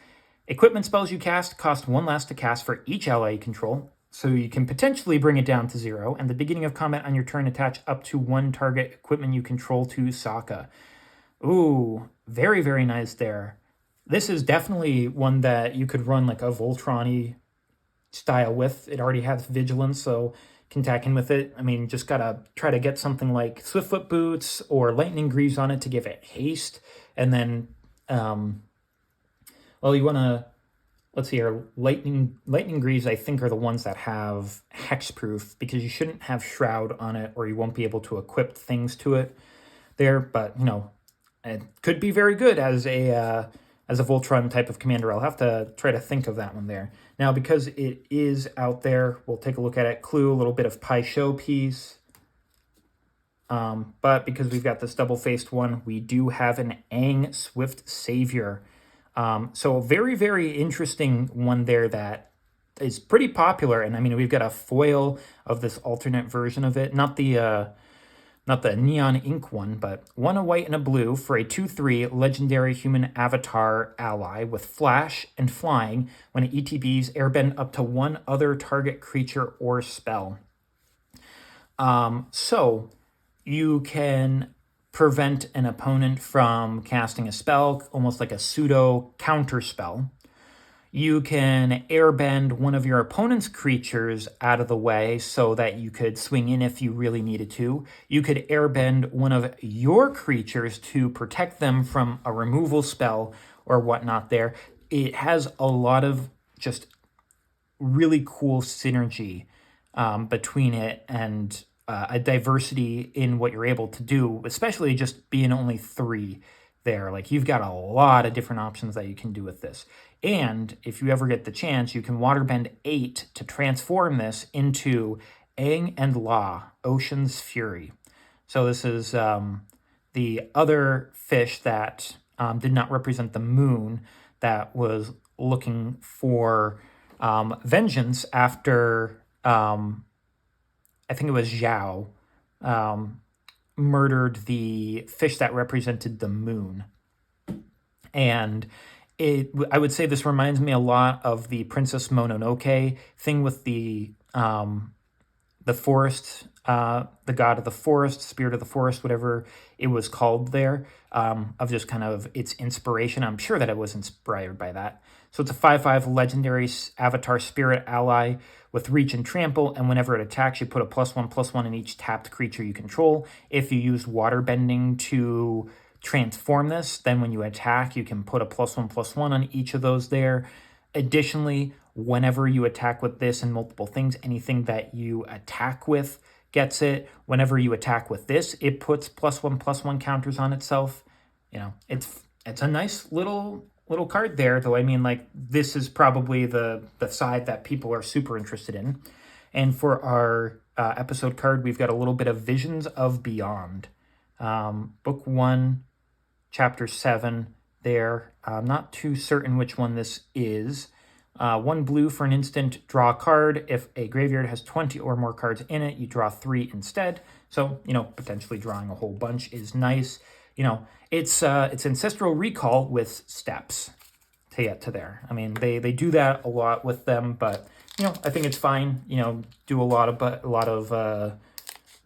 Equipment spells you cast cost 1 less to cast for each ally you control, so you can potentially bring it down to 0. And the beginning of combat on your turn, attach up to 1 target equipment you control to Sokka. Ooh, very, very nice there. This is definitely one that you could run like a Voltron style with. It already has vigilance, so can tack in with it. I mean, just gotta try to get something like Swiftfoot Boots or Lightning Greaves on it to give it haste. And then, well, you wanna, let's see here, Lightning Greaves I think are the ones that have hexproof, because you shouldn't have Shroud on it or you won't be able to equip things to it there. But, you know, it could be very good as a Voltron type of commander. I'll have to try to think of that one there. Now, because it is out there, we'll take a look at it. Clue, a little bit of Pie Showpiece. But because we've got this double-faced one, we do have an Aang Swift Savior. So a very, very interesting one there that is pretty popular. And I mean, we've got a foil of this alternate version of it. Not the neon ink one, but one a white and a blue for a 2/3 legendary human avatar ally with flash and flying. When it ETBs, airbend up to one other target creature or spell. So you can prevent an opponent from casting a spell, almost like a pseudo counter spell. You can airbend one of your opponent's creatures out of the way so that you could swing in if you really needed to. You could airbend one of your creatures to protect them from a removal spell or whatnot there. It has a lot of just really cool synergy between it, and a diversity in what you're able to do, especially just being only 3 there. Like, you've got a lot of different options that you can do with this. And if you ever get the chance, you can waterbend 8 to transform this into Aang and La, Ocean's Fury. So this is the other fish that did not represent the moon, that was looking for vengeance after, I think it was Zhao, murdered the fish that represented the moon. And I would say this reminds me a lot of the Princess Mononoke thing with the forest, the god of the forest, spirit of the forest, whatever it was called there, of just kind of its inspiration. I'm sure that it was inspired by that. So it's a 5/5 legendary avatar spirit ally with reach and trample, and whenever it attacks, you put a +1/+1 in each tapped creature you control. If you use waterbending to transform this, then when you attack, you can put a +1/+1 on each of those there. Additionally, whenever you attack with this and multiple things, anything that you attack with gets it. Whenever you attack with this, it puts +1/+1 counters on itself. You know, it's a nice little card there, though. I mean, like, this is probably the side that people are super interested in. And for our episode card, we've got a little bit of Visions of Beyond. Book 1, Chapter 7 there. I'm not too certain which one this is. 1 blue for an instant, draw a card. If a graveyard has 20 or more cards in it, you draw 3 instead. So, you know, potentially drawing a whole bunch is nice. You know, it's Ancestral Recall with steps to get to there. I mean, they do that a lot with them, but, you know, I think it's fine. You know, do a lot of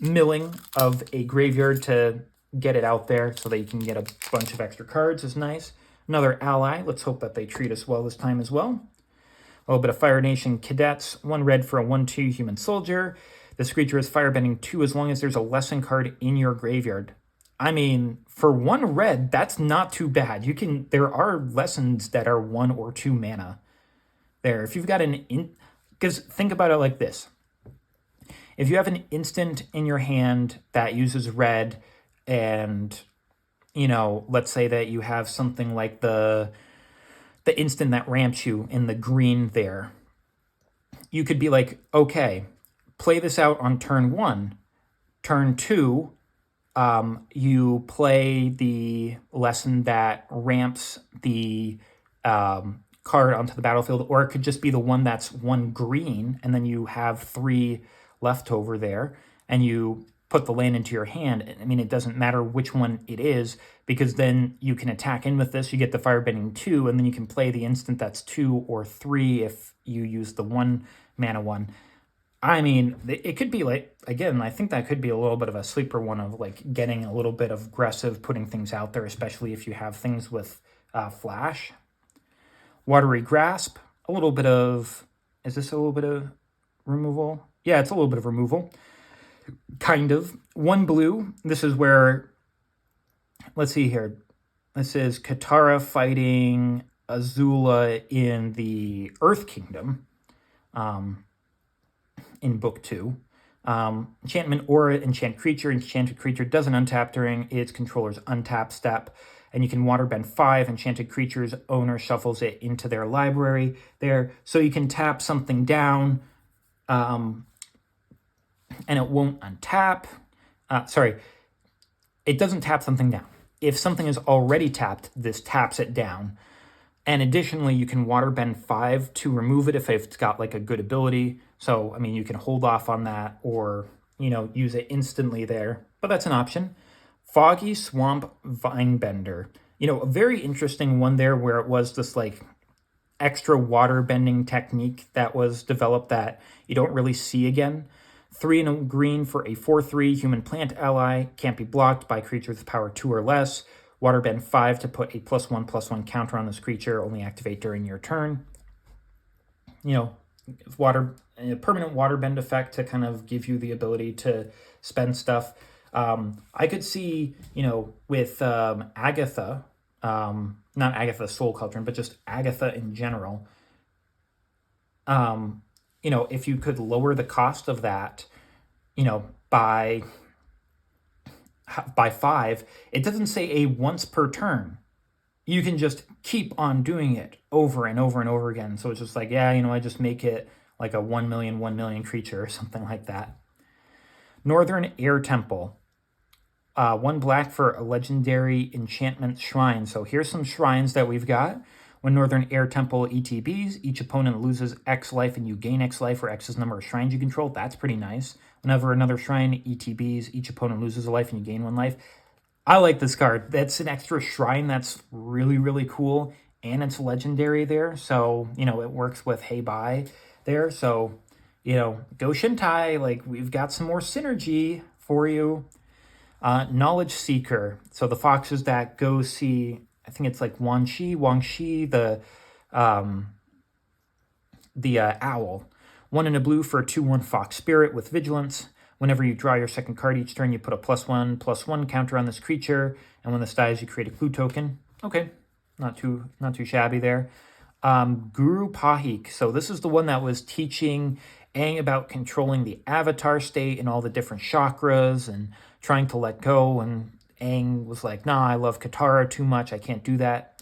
milling of a graveyard to get it out there so that you can get a bunch of extra cards is nice. Another ally. Let's hope that they treat us well this time as well. A little bit of Fire Nation Cadets. 1 red for a 1/2 human soldier. This creature is firebending 2 as long as there's a lesson card in your graveyard. I mean, for 1 red, that's not too bad. There are lessons that are 1 or 2 mana there. If you've got because think about it like this. If you have an instant in your hand that uses red, and, you know, let's say that you have something like the instant that ramps you in the green there, you could be like, okay, play this out on turn 1. Turn 2, you play the lesson that ramps the card onto the battlefield, or it could just be the one that's 1 green, and then you have 3 left over there, and you put the land into your hand. I mean, it doesn't matter which one it is, because then you can attack in with this. You get the firebending 2, and then you can play the instant that's 2 or 3 if you use the 1 mana one. I mean, it could be like, again, I think that could be a little bit of a sleeper one of like getting a little bit of aggressive, putting things out there, especially if you have things with flash. Watery Grasp, a little bit of... Is this a little bit of removal? Yeah, it's a little bit of removal. Kind of. 1 blue. This is where... Let's see here. This is Katara fighting Azula in the Earth Kingdom in Book 2. Enchantment Aura, enchant creature. Enchanted creature doesn't untap during its controller's untap step. And you can waterbend 5. Enchanted creature's owner shuffles it into their library there. So you can tap something down and it won't untap. It doesn't tap something down. If something is already tapped, this taps it down. And additionally, you can waterbend 5 to remove it if it's got like a good ability. So, I mean, you can hold off on that or, use it instantly there. But that's an option. Foggy Swamp Vinebender. A very interesting one there where it was this like extra water bending technique that was developed that you don't really see again. 3 and a green for a 4/3 human plant ally. Can't be blocked by creatures with power 2 or less. Waterbend 5 to put a +1/+1 counter on this creature. Only activate during your turn. A permanent waterbend effect to kind of give you the ability to spend stuff. I could see, with Agatha, not Agatha Soul Cauldron, but just Agatha in general. If you could lower the cost of that, by 5, it doesn't say a once per turn. You can just keep on doing it over and over and over again. So it's just like, I just make it like a 1 million creature or something like that. Northern Air Temple. 1 black for a legendary enchantment shrine. So here's some shrines that we've got. When Northern Air Temple ETBs, each opponent loses X life and you gain X life, or X's number of shrines you control. That's pretty nice. Whenever another shrine ETBs, each opponent loses a life and you gain 1 life. I like this card. That's an extra shrine that's really, really cool. And it's legendary there. So, it works with Hey Bye there. So, go Shintai. Like, we've got some more synergy for you. Knowledge Seeker. So the foxes that go see, I think it's like Wang Shi, the owl. 1 and a blue for a 2/1 fox spirit with vigilance. Whenever you draw your second card each turn, you put a +1/+1 counter on this creature, and when this dies, you create a clue token. Okay, not too shabby there. Guru Pahik. So this is the one that was teaching Aang about controlling the avatar state and all the different chakras and trying to let go. And Aang was like, nah, I love Katara too much. I can't do that.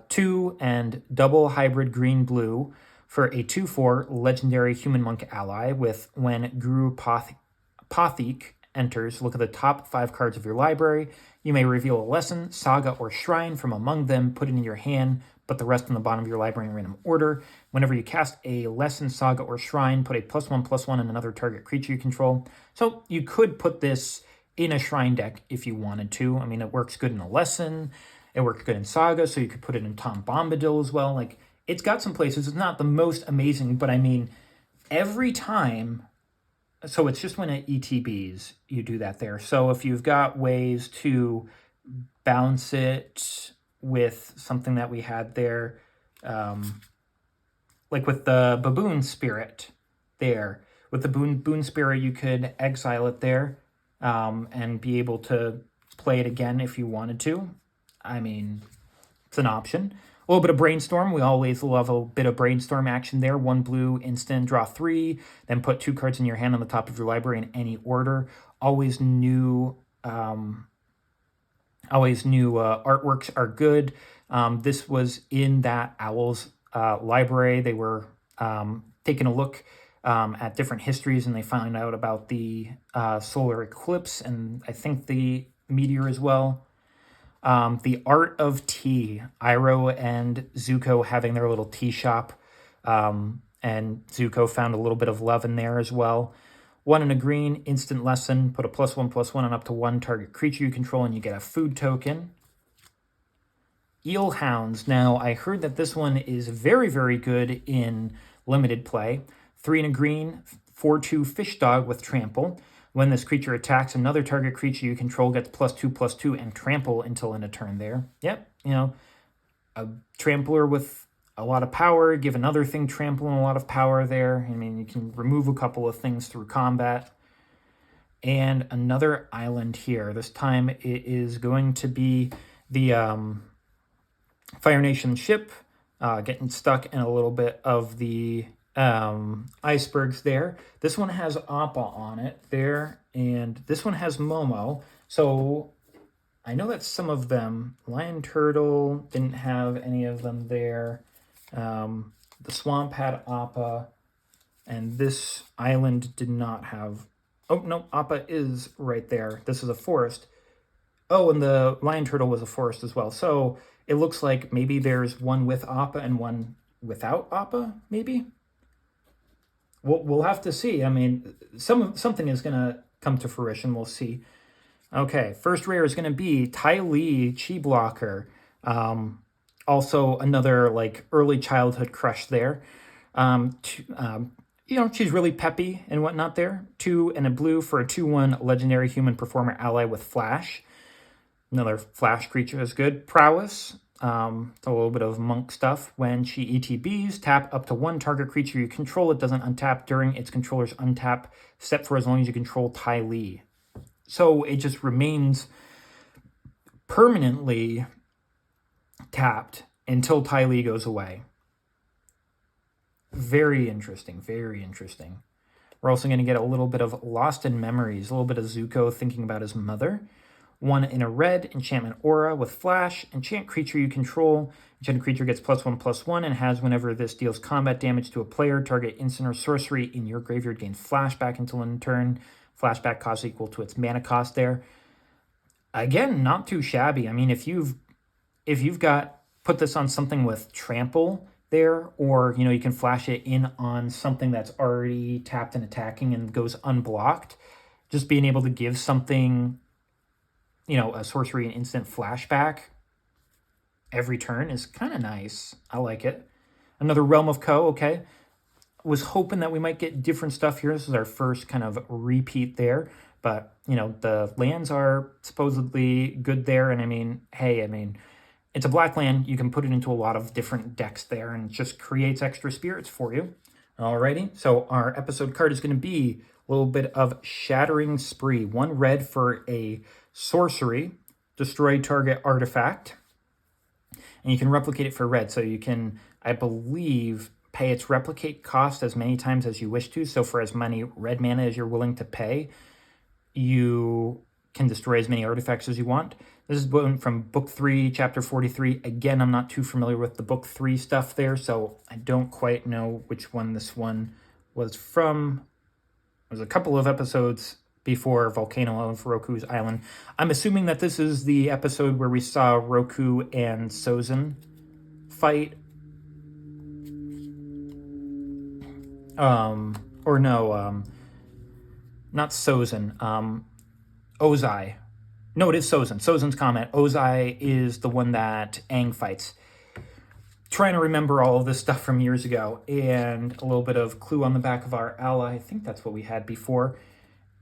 2 and double hybrid green-blue for a 2/4 legendary human monk ally with when Guru Pathik enters, look at the top 5 cards of your library. You may reveal a lesson, saga, or shrine from among them, put it in your hand, put the rest on the bottom of your library in random order. Whenever you cast a lesson, saga, or shrine, put a +1/+1 on another target creature you control. So you could put this in a shrine deck if you wanted to. I mean, it works good in a lesson. It works good in saga, so you could put it in Tom Bombadil as well. Like, it's got some places. It's not the most amazing, but I mean, every time... So it's just when it ETBs, you do that there. So if you've got ways to bounce it with something that we had there, like with the Baboon Spirit there. With the Boon Spirit, you could exile it there and be able to play it again if you wanted to. I mean, it's an option. A little bit of Brainstorm. We always love a bit of Brainstorm action there. 1 blue, instant, draw 3, then put 2 cards in your hand on the top of your library in any order. Always new artworks are good. This was in that Owl's library. They were taking a look at different histories, and they found out about the solar eclipse and I think the meteor as well. The Art of Tea, Iroh and Zuko having their little tea shop, and Zuko found a little bit of love in there as well. 1 and a green, instant lesson, put a +1/+1 on up to 1 target creature you control, and you get a food token. Eel Hounds. Now, I heard that this one is very, very good in limited play. 3 and a green, 4/2 fish dog with trample. When this creature attacks, another target creature you control gets +2/+2 and trample until end of turn there. Yep, a trampler with a lot of power, give another thing trample and a lot of power there. I mean, you can remove a couple of things through combat. And another island here. This time it is going to be the Fire Nation ship, getting stuck in a little bit of the icebergs there. This one has Appa on it there, and this one has Momo. So I know that some of them, Lion Turtle didn't have any of them there. The swamp had Appa, and this island did not have. Oh, no, Appa is right there. This is a forest. Oh, and the Lion Turtle was a forest as well. So it looks like maybe there's one with Appa and one without Appa, maybe? We'll have to see. I mean, something is going to come to fruition. We'll see. Okay, first rare is going to be Tai Li Chi Blocker. Also another like early childhood crush there. She's really peppy and whatnot there. 2 and a blue for a 2/1 legendary human performer ally with Flash. Another Flash creature is good. Prowess. A little bit of monk stuff. When she ETBs, tap up to 1 target creature you control. It doesn't untap during its controller's untap step for as long as you control Tai Li. So it just remains permanently tapped until Tai Li goes away. Very interesting, very interesting. We're also going to get a little bit of Lost in Memories, a little bit of Zuko thinking about his mother. 1 in a red, enchantment aura with Flash. Enchant creature you control. Enchanted creature gets +1/+1 and has whenever this deals combat damage to a player, target instant or sorcery in your graveyard gains flashback until end turn. Flashback cost equal to its mana cost there. Again, not too shabby. I mean, if you've got put this on something with trample there, or you can flash it in on something that's already tapped and attacking and goes unblocked, just being able to give something a sorcery and instant flashback every turn is kind of nice. I like it. Another Realm of Ko. Okay, was hoping that we might get different stuff here. This is our first kind of repeat there, but the lands are supposedly good there, and I mean it's a black land. You can put it into a lot of different decks there, and it just creates extra spirits for you. Alrighty, so our episode card is going to be a little bit of Shattering Spree. 1 red for a sorcery, destroy target artifact, and you can replicate it for red. So you can, I believe, pay its replicate cost as many times as you wish to. So for as many red mana as you're willing to pay, you can destroy as many artifacts as you want. This is from Book 3, Chapter 43. Again, I'm not too familiar with the Book 3 stuff there, so I don't quite know which one this one was from. There's a couple of episodes before Volcano of Roku's Island. I'm assuming that this is the episode where we saw Roku and Sozin fight. Not Sozin. Ozai. No, it is Sozin. Sozin's comment. Ozai is the one that Aang fights. Trying to remember all of this stuff from years ago. And a little bit of clue on the back of our ally. I think that's what we had before.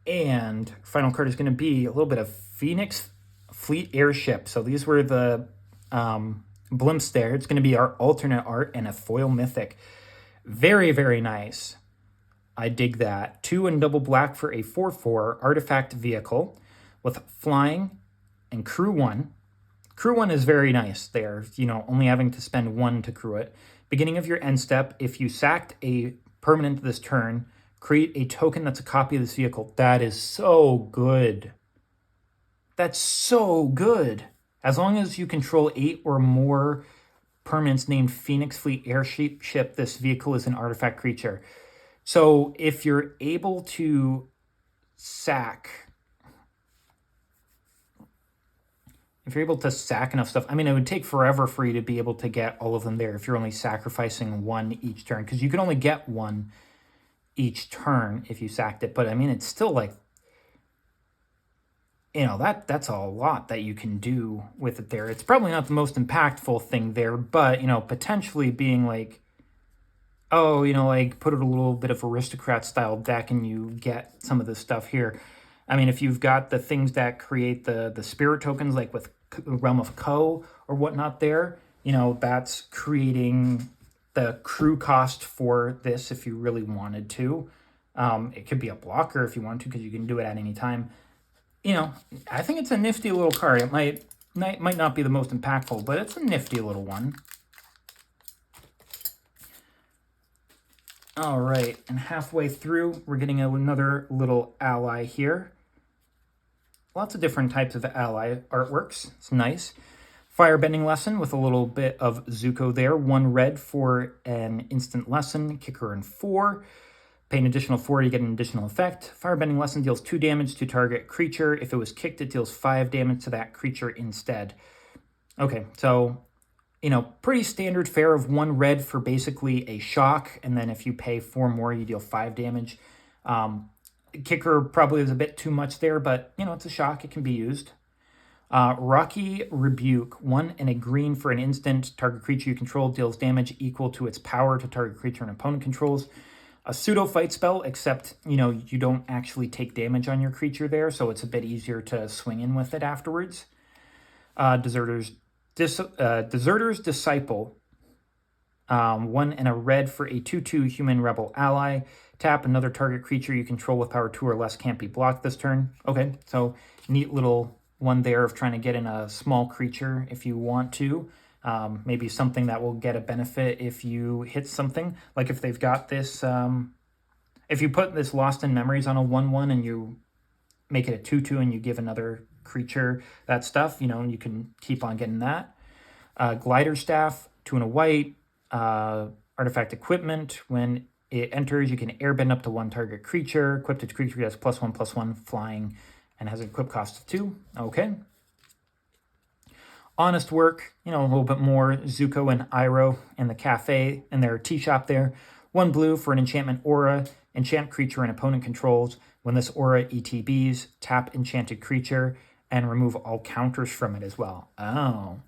And final card is going to be a little bit of Phoenix Fleet Airship. So these were the blimps there. It's going to be our alternate art and a foil mythic. Very, very nice. I dig that. 2 and double black for a 4/4 artifact vehicle with flying and crew 1. Crew 1 is very nice there, only having to spend 1 to crew it. Beginning of your end step, if you sacked a permanent this turn, create a token that's a copy of this vehicle. That is so good. That's so good. As long as you control 8 or more permanents named Phoenix Fleet Airship, this vehicle is an artifact creature. So if you're able to sack enough stuff, I mean, it would take forever for you to be able to get all of them there if you're only sacrificing 1 each turn, because you can only get 1 each turn if you sacked it. But I mean, it's still like, that's a lot that you can do with it there. It's probably not the most impactful thing there, but, potentially being like, put it a little bit of aristocrat style deck and you get some of this stuff here. I mean, if you've got the things that create the spirit tokens, like with Realm of Ko or whatnot there, that's creating the crew cost for this if you really wanted to. It could be a blocker if you want to, because you can do it at any time. You know, I think it's a nifty little card. It might not be the most impactful, but it's a nifty little one. All right, and halfway through, we're getting another little ally here. Lots of different types of ally artworks. It's nice. Firebending lesson with a little bit of Zuko there. 1 red for an instant lesson. Kicker in 4. Pay an additional 4 to get an additional effect. Firebending lesson deals 2 damage to target creature. If it was kicked, it deals 5 damage to that creature instead. Okay, so, you know, pretty standard fare of 1 red for basically a shock, and then if you pay 4 more, you deal 5 damage. Kicker probably is a bit too much there, but, you know, it's a shock. It can be used. Rocky Rebuke, 1 and a green for an instant. Target creature you control deals damage equal to its power to target creature an opponent controls. A pseudo fight spell, except, you know, you don't actually take damage on your creature there, so it's a bit easier to swing in with it afterwards. Deserter's Disciple, 1 and a red for a 2/2 human rebel ally. Tap another target creature you control with power 2 or less can't be blocked this turn. Okay, so neat little one there of trying to get in a small creature if you want to. Maybe something that will get a benefit if you hit something. Like if they've got this, if you put this Lost in Memories on a 1/1 and you make it a 2/2 and you give another creature that stuff, you know, and you can keep on getting that. Glider Staff, 2 and a white. Artifact Equipment, when it enters, you can airbend up to 1 target creature. Equipped its creature has +1/+1 flying and has an equip cost of 2. Okay. Honest Work, you know, a little bit more. Zuko and Iroh in the cafe in their tea shop there. 1 blue for an enchantment aura. Enchant creature an opponent controls. When this aura ETBs, tap enchanted creature and remove all counters from it as well. Oh.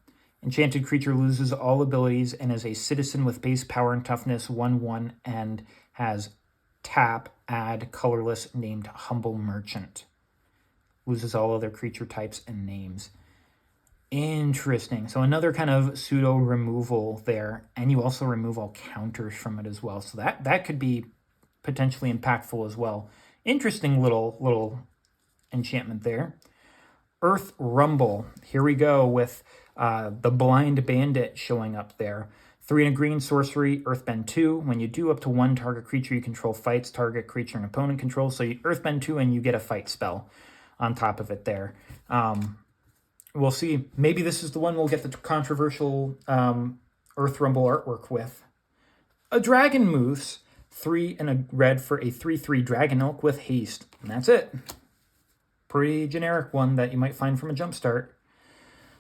Enchanted creature loses all abilities and is a citizen with base power and toughness 1/1 and has tap, add colorless named Humble Merchant. Loses all other creature types and names. Interesting. So another kind of pseudo removal there, and you also remove all counters from it as well. So that could be potentially impactful as well. Interesting little enchantment there. Earth Rumble. Here we go with the Blind Bandit showing up there. 3 and a green sorcery, Earthbend 2. When you do up to 1 target creature you control fights, target creature and opponent controls. So you Earthbend 2 and you get a fight spell on top of it there. We'll see. Maybe this is the one we'll get the controversial Earth Rumble artwork with. A Dragon Moose, 3 and a red for a 3/3 Dragon Elk with haste. And that's it. Pretty generic one that you might find from a Jumpstart.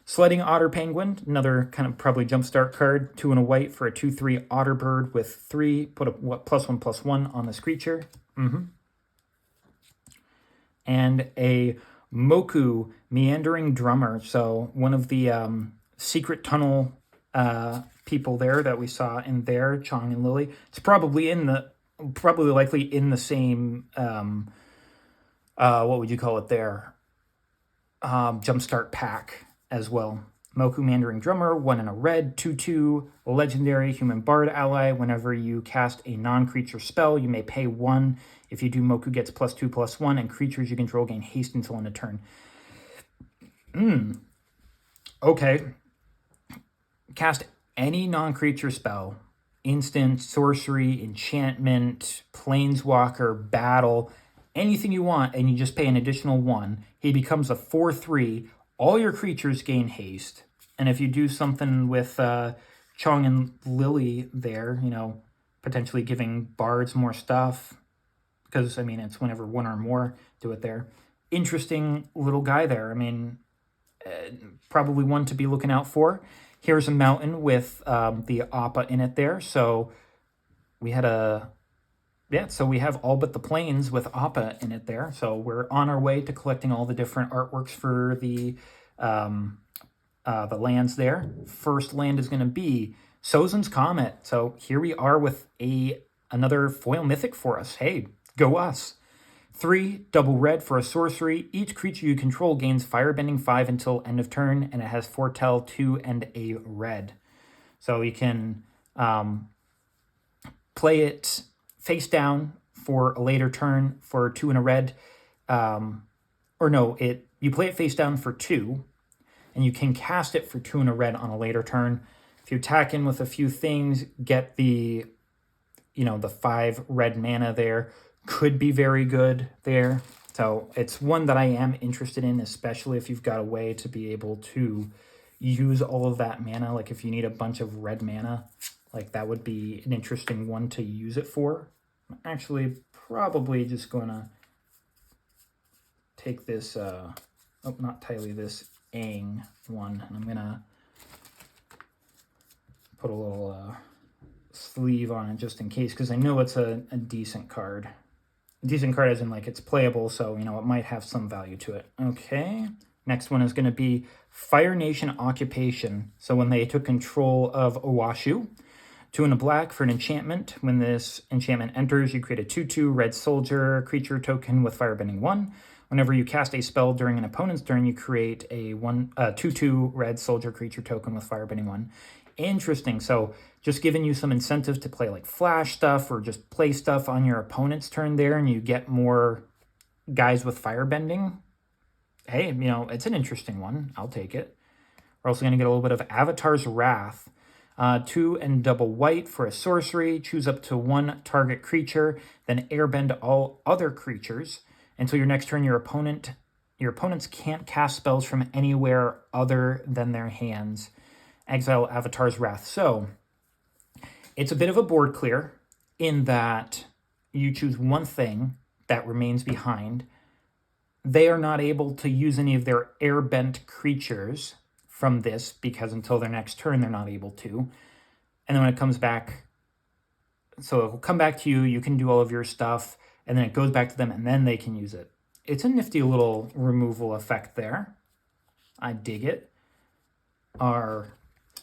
Sledding Otter Penguin, another kind of probably Jumpstart card. 2 and a white for a 2/3 Otter Bird with 3. Put a +1/+1 on this creature. And a Moku Meandering Drummer. So one of the secret tunnel people there that we saw in there, Chong and Lily. It's probably likely in the same what would you call it there? Jumpstart pack as well. Moku Meandering Drummer, 1 and a red, 2/2, legendary human bard ally. Whenever you cast a non-creature spell, you may pay 1. If you do, Moku gets +2/+1, and creatures you control gain haste until end of turn. Okay. Cast any non-creature spell, instant, sorcery, enchantment, planeswalker, battle, anything you want, and you just pay an additional 1. He becomes a 4/3. All your creatures gain haste. And if you do something with Chong and Lily there, you know, potentially giving bards more stuff, because, I mean, it's whenever 1 or more do it there. Interesting little guy there. I mean, probably one to be looking out for. Here's a mountain with the Appa in it there. So we had we have all but the plains with Appa in it there. So we're on our way to collecting all the different artworks for the lands there. First land is going to be Sozin's Comet. So here we are with another foil mythic for us. Hey, go us. 3 double red for a sorcery. Each creature you control gains Firebending 5 until end of turn, and it has Foretell 2 and a red. So you can play it face down for a later turn for 2 and a red. You play it face down for 2, and you can cast it for 2 and a red on a later turn. If you attack in with a few things, get the 5 red mana there. Could be very good there. So it's one that I am interested in, especially if you've got a way to be able to use all of that mana. Like if you need a bunch of red mana, like that would be an interesting one to use it for. I'm actually probably just going to take this, this Aang one, and I'm going to put a little sleeve on it just in case, because I know it's a decent card. Decent card as in like it's playable, so it might have some value to it. Okay, next one is going to be Fire Nation Occupation. So when they took control of Owashu, 2 and a black for an enchantment. When this enchantment enters, you create a 2/2 red soldier creature token with firebending 1. Whenever you cast a spell during an opponent's turn, you create a 2/2 red soldier creature token with firebending 1. Interesting. So just giving you some incentive to play like flash stuff or just play stuff on your opponent's turn there, and you get more guys with firebending. Hey, it's an interesting one. I'll take it. We're also going to get a little bit of Avatar's Wrath. 2 and double white for a sorcery. Choose up to 1 target creature, then airbend all other creatures. Until your next turn, your opponents can't cast spells from anywhere other than their hands. Exile Avatar's Wrath. So it's a bit of a board clear in that you choose one thing that remains behind. They are not able to use any of their airbent creatures from this because until their next turn, they're not able to. And then when it comes back, so it will come back to you, you can do all of your stuff, and then it goes back to them, and then they can use it. It's a nifty little removal effect there. I dig it. Our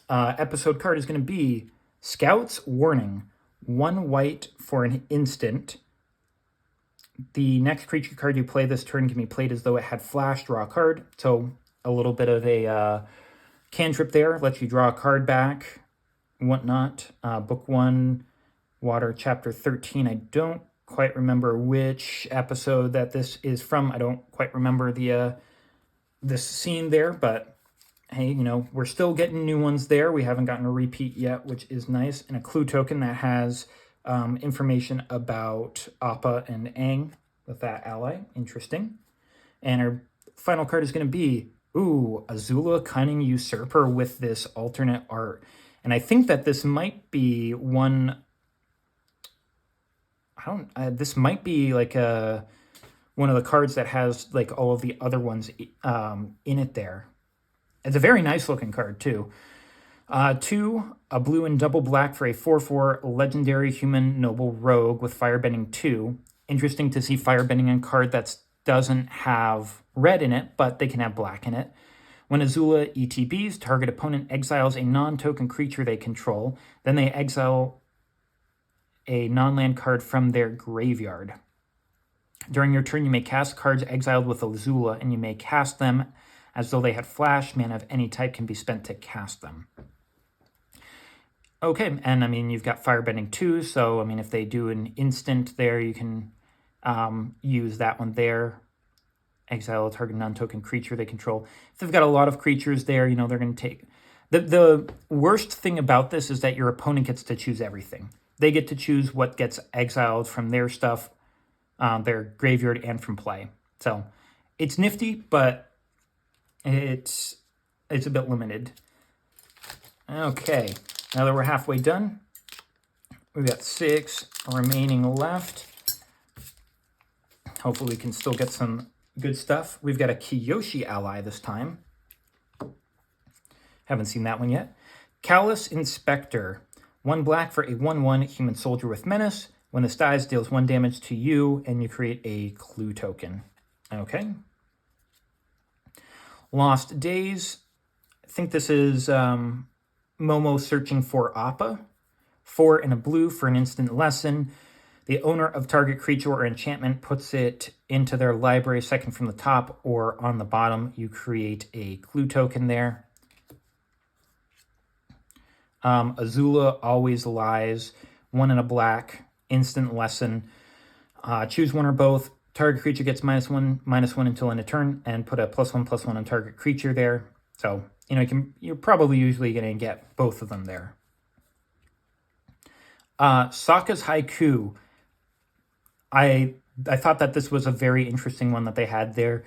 episode card is going to be Scout's Warning. 1 white for an instant. The next creature card you play this turn can be played as though it had flash, draw a card. So a little bit of a cantrip there, lets you draw a card back, whatnot. Book 1, Water, Chapter 13. I don't quite remember which episode that this is from. I don't quite remember this scene there, but hey, we're still getting new ones there. We haven't gotten a repeat yet, which is nice. And a clue token that has information about Appa and Aang with that ally. Interesting. And our final card is going to be, Azula Cunning Usurper with this alternate art. And I think that this might be one... this might be like one of the cards that has like all of the other ones in it there. It's a very nice looking card too. 2, a blue and double black for a 4/4 legendary human noble rogue with firebending 2. Interesting to see firebending on a card that doesn't have red in it, but they can have black in it. When Azula ETBs, target opponent exiles a non-token creature they control. Then they exile a non-land card from their graveyard. During your turn, you may cast cards exiled with Azula, and you may cast them as though they had flash. Mana of any type can be spent to cast them. Okay, and you've got firebending 2, so if they do an instant there, you can use that one there. Exile a target non-token creature they control. If they've got a lot of creatures there, they're going to take... The worst thing about this is that your opponent gets to choose everything. They get to choose what gets exiled from their stuff, their graveyard, and from play. So it's nifty, but it's a bit limited. Okay, now that we're halfway done, we've got 6 remaining left. Hopefully we can still get some good stuff. We've got a Kiyoshi ally this time. Haven't seen that one yet. Callous Inspector. 1 black for a 1/1 human soldier with menace. When this dies, deals 1 damage to you, and you create a clue token. Okay. Lost Days. I think this is Momo searching for Appa. 4 and a blue for an instant lesson. The owner of target creature or enchantment puts it into their library second from the top or on the bottom. You create a clue token there. Azula Always Lies. 1 and a black, instant lesson. Choose one or both. Target creature gets -1/-1 until end of turn, and put a +1/+1 on target creature there. So, you're probably usually going to get both of them there. Sokka's Haiku. I thought that this was a very interesting one that they had there.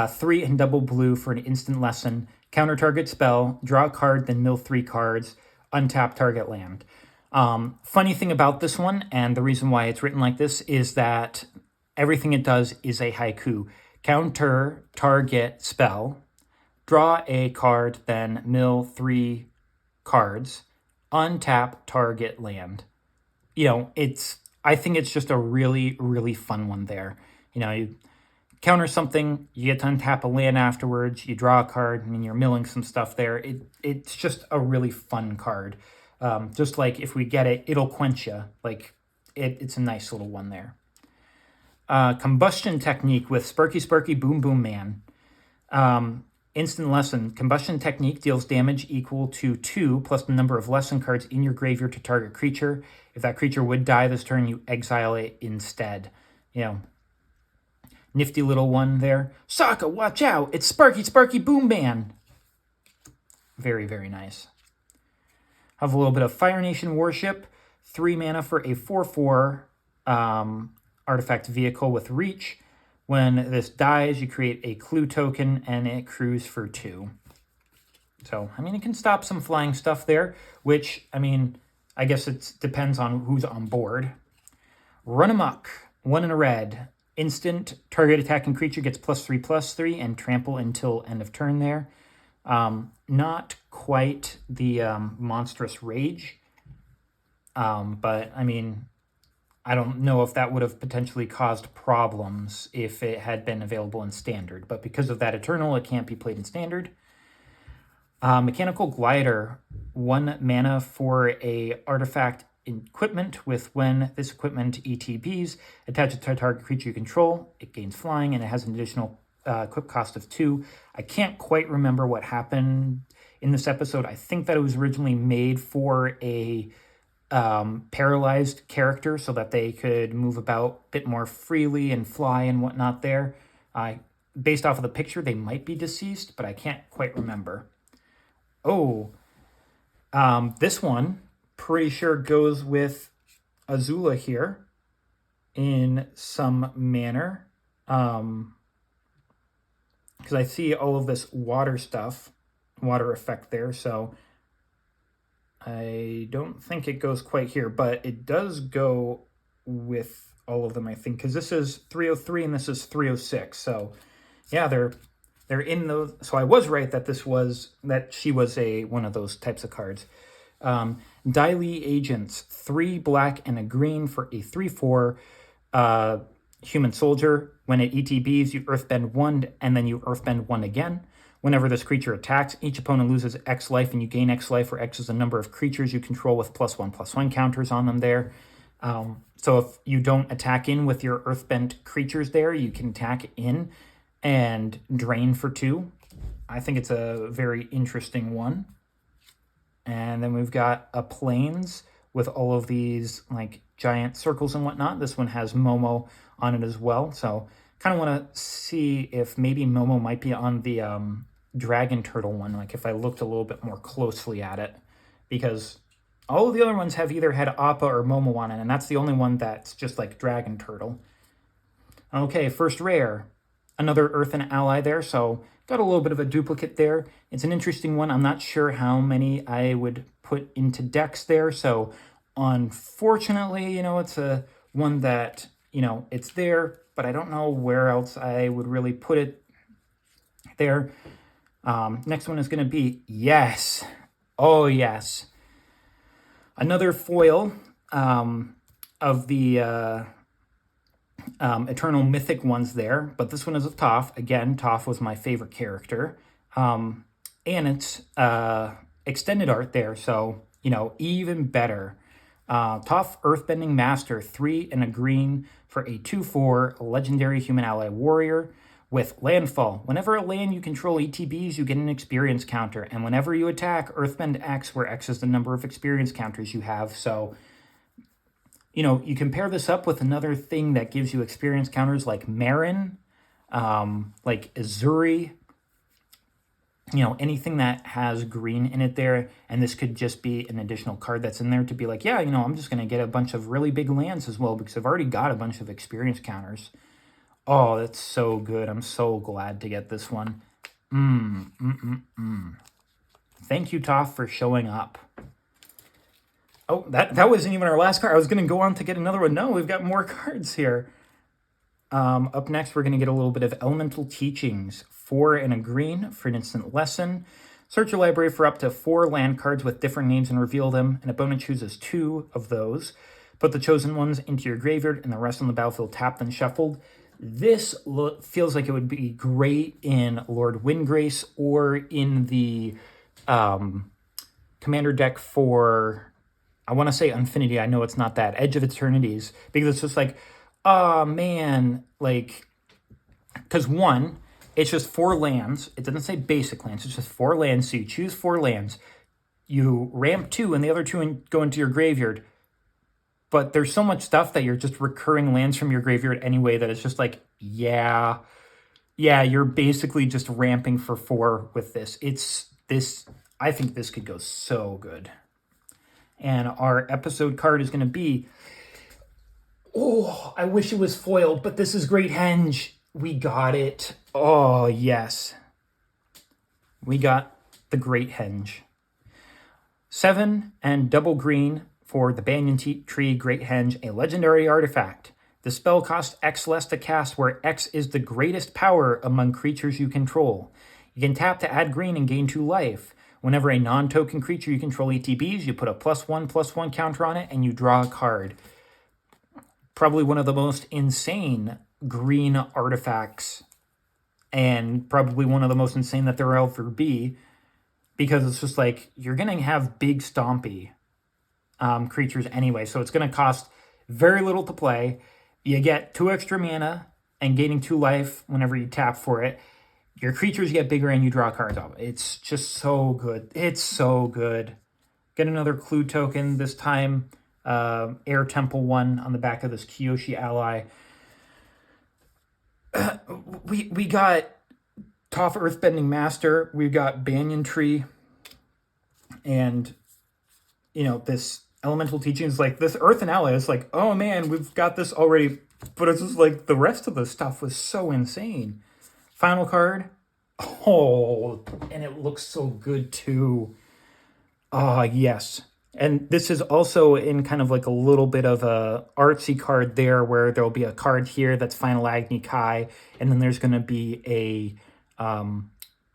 3 and double blue for an instant lesson. Counter target spell, draw a card, then mill 3 cards, untap target land. Funny thing about this one, and the reason why it's written like this, is that everything it does is a haiku. Counter target spell, draw a card, then mill 3 cards, untap target land. I think it's just a really, really fun one there. You counter something, you get to untap a land afterwards, you draw a card, and you're milling some stuff there. It's just a really fun card. Just like if we get it, it'll quench you. It's a nice little one there. Combustion Technique with Sparky Boom Boom Man. Instant lesson. Combustion Technique deals damage equal to 2 plus the number of lesson cards in your graveyard to target creature. If that creature would die this turn, you exile it instead. Nifty little one there. Sokka, watch out! It's Sparky Boom Man! Very, very nice. Have a little bit of Fire Nation Worship. 3 mana for a 4/4 artifact vehicle with reach. When this dies, you create a clue token, and it accrues for 2. So, it can stop some flying stuff there, which, I guess it depends on who's on board. Run Amok, 1 and a red. Instant, target attacking creature gets +3/+3 and trample until end of turn there. Not quite the Monstrous Rage, but, I don't know if that would have potentially caused problems if it had been available in Standard. But because of that Eternal, it can't be played in Standard. Mechanical Glider, 1 mana for a artifact equipment with when this equipment ETBs, attach it to a target creature you control, it gains flying, and it has an additional equip cost of 2. I can't quite remember what happened in this episode. I think that it was originally made for a paralyzed character so that they could move about a bit more freely and fly and whatnot there. Based off of the picture, they might be deceased, but I can't quite remember. This one, pretty sure goes with Azula here in some manner. Because I see all of this water effect there, so I don't think it goes quite here, but it does go with all of them, I think, because this is 303 and this is 306. So, yeah, they're in those. So I was right that she was one of those types of cards. Daily Agents, 3 black and a green for a 3/4 human soldier. When it ETBs, you earthbend 1 and then you earthbend 1 again. Whenever this creature attacks, each opponent loses X life and you gain X life, where X is the number of creatures you control with +1/+1 counters on them there. So if you don't attack in with your earthbent creatures there, you can attack in and drain for 2. I think it's a very interesting one. And then we've got a Plains with all of these giant circles and whatnot. This one has Momo on it as well. So kind of want to see if maybe Momo might be on the Dragon Turtle one, if I looked a little bit more closely at it, because all of the other ones have either had Appa or Momo on it, and that's the only one that's just like Dragon Turtle. Okay, first rare. Another Earthen Ally there, so got a little bit of a duplicate there. It's an interesting one. I'm not sure how many I would put into decks there, so unfortunately, it's a one that, it's there, but I don't know where else I would really put it there. Next one is going to be, yes. Oh, yes. Another foil of the Eternal Mythic ones there, but this one is a Toph. Again, Toph was my favorite character. And it's extended art there, so, even better. Toph Earthbending Master, 3 and a green for a 2/4 legendary human ally warrior with landfall. Whenever a land you control ETBs, you get an experience counter, and whenever you attack, Earthbend X, where X is the number of experience counters you have. So you know, you can pair this up with another thing that gives you experience counters like Marin, like Azuri, you know, anything that has green in it there. And this could just be an additional card that's in there to be like, yeah, you know, I'm just going to get a bunch of really big lands as well because I've already got a bunch of experience counters. Oh, that's so good. I'm so glad to get this one. Thank you, Toph, for showing up. Oh, that wasn't even our last card. I was going to go on to get another one. No, we've got more cards here. Up next, we're going to get a little bit of Elemental Teachings. 4 and a green for an instant lesson. Search your library for up to 4 land cards with different names and reveal them. An opponent chooses 2 of those. Put the chosen ones into your graveyard and the rest on the battlefield tapped and shuffled. This feels like it would be great in Lord Windgrace or in the commander deck for, I want to say Infinity. I know it's not that. Edge of Eternities. Because it's just like, oh man, like, because one, it's just 4 lands. It doesn't say basic lands. It's just 4 lands. So you choose 4 lands. You ramp 2 and the other 2 go into your graveyard. But there's so much stuff that you're just recurring lands from your graveyard anyway that it's just like, yeah, you're basically just ramping for 4 with this. I think this could go so good. And our episode card is going to be, oh, I wish it was foiled, but this is Great Henge. We got it. Oh, yes. We got the Great Henge. 7 and double green for the Banyan Tree Great Henge, a legendary artifact. The spell costs X less to cast, where X is the greatest power among creatures you control. You can tap to add green and gain 2 life. Whenever a non-token creature you control ETBs, you put a +1/+1 counter on it, and you draw a card. Probably one of the most insane green artifacts, and probably one of the most insane that there will ever be, because it's just like, you're going to have big stompy creatures anyway, so it's going to cost very little to play. You get 2 extra mana and gaining 2 life whenever you tap for it. Your creatures get bigger and you draw cards off. It's just so good. It's so good. Get another clue token, this time Air Temple 1 on the back of this Kyoshi ally. We got Toph Earthbending Master. We've got Banyan Tree. And, you know, this Elemental Teachings, like this Earth and Ally is like, oh man, we've got this already. But it's just like the rest of the stuff was so insane. Final card. Oh, and it looks so good too. Ah, yes. And this is also in kind of like a little bit of a artsy card there, where there'll be a card here that's Final Agni Kai, and then there's going to be a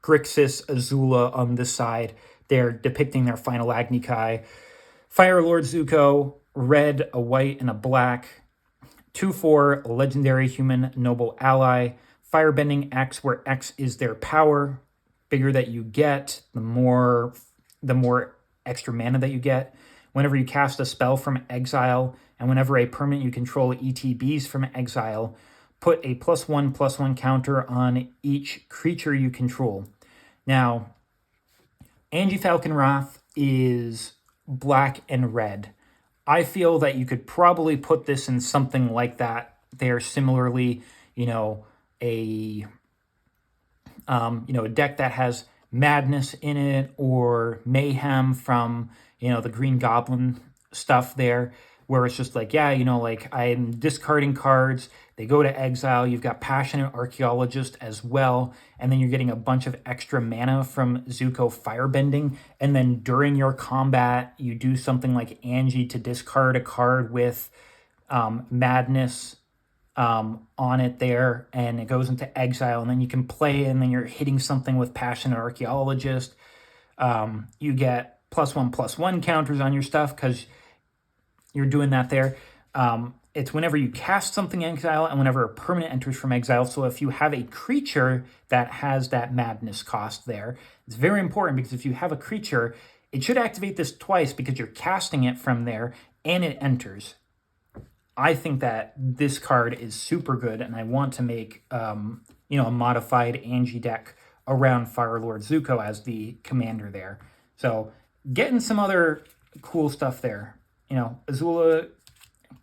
Grixis Azula on this side. They're depicting their Final Agni Kai. Fire Lord Zuko, red, a white, and a black. 2/4, legendary human noble ally. Firebending X, where X is their power. Bigger that you get, the more extra mana that you get. Whenever you cast a spell from exile, and whenever a permanent you control ETBs from exile, put a +1/+1 counter on each creature you control. Now, Angie Falconwrath is black and red. I feel that you could probably put this in something like that there. Similarly, you know, a deck that has Madness in it, or Mayhem from, you know, the Green Goblin stuff there, where it's just like, yeah, you know, like I'm discarding cards, they go to exile, you've got Passionate Archaeologist as well, and then you're getting a bunch of extra mana from Zuko Firebending, and then during your combat, you do something like Angie to discard a card with Madness on it there, and it goes into exile, and then you can play, and then you're hitting something with Passionate Archaeologist. You get +1/+1 counters on your stuff because you're doing that there. It's whenever you cast something in exile and whenever a permanent enters from exile. So if you have a creature that has that Madness cost there, it's very important, because if you have a creature, it should activate this twice because you're casting it from there and it enters. I think that this card is super good, and I want to make a modified Angie deck around Fire Lord Zuko as the commander there. So getting some other cool stuff there. You know, Azula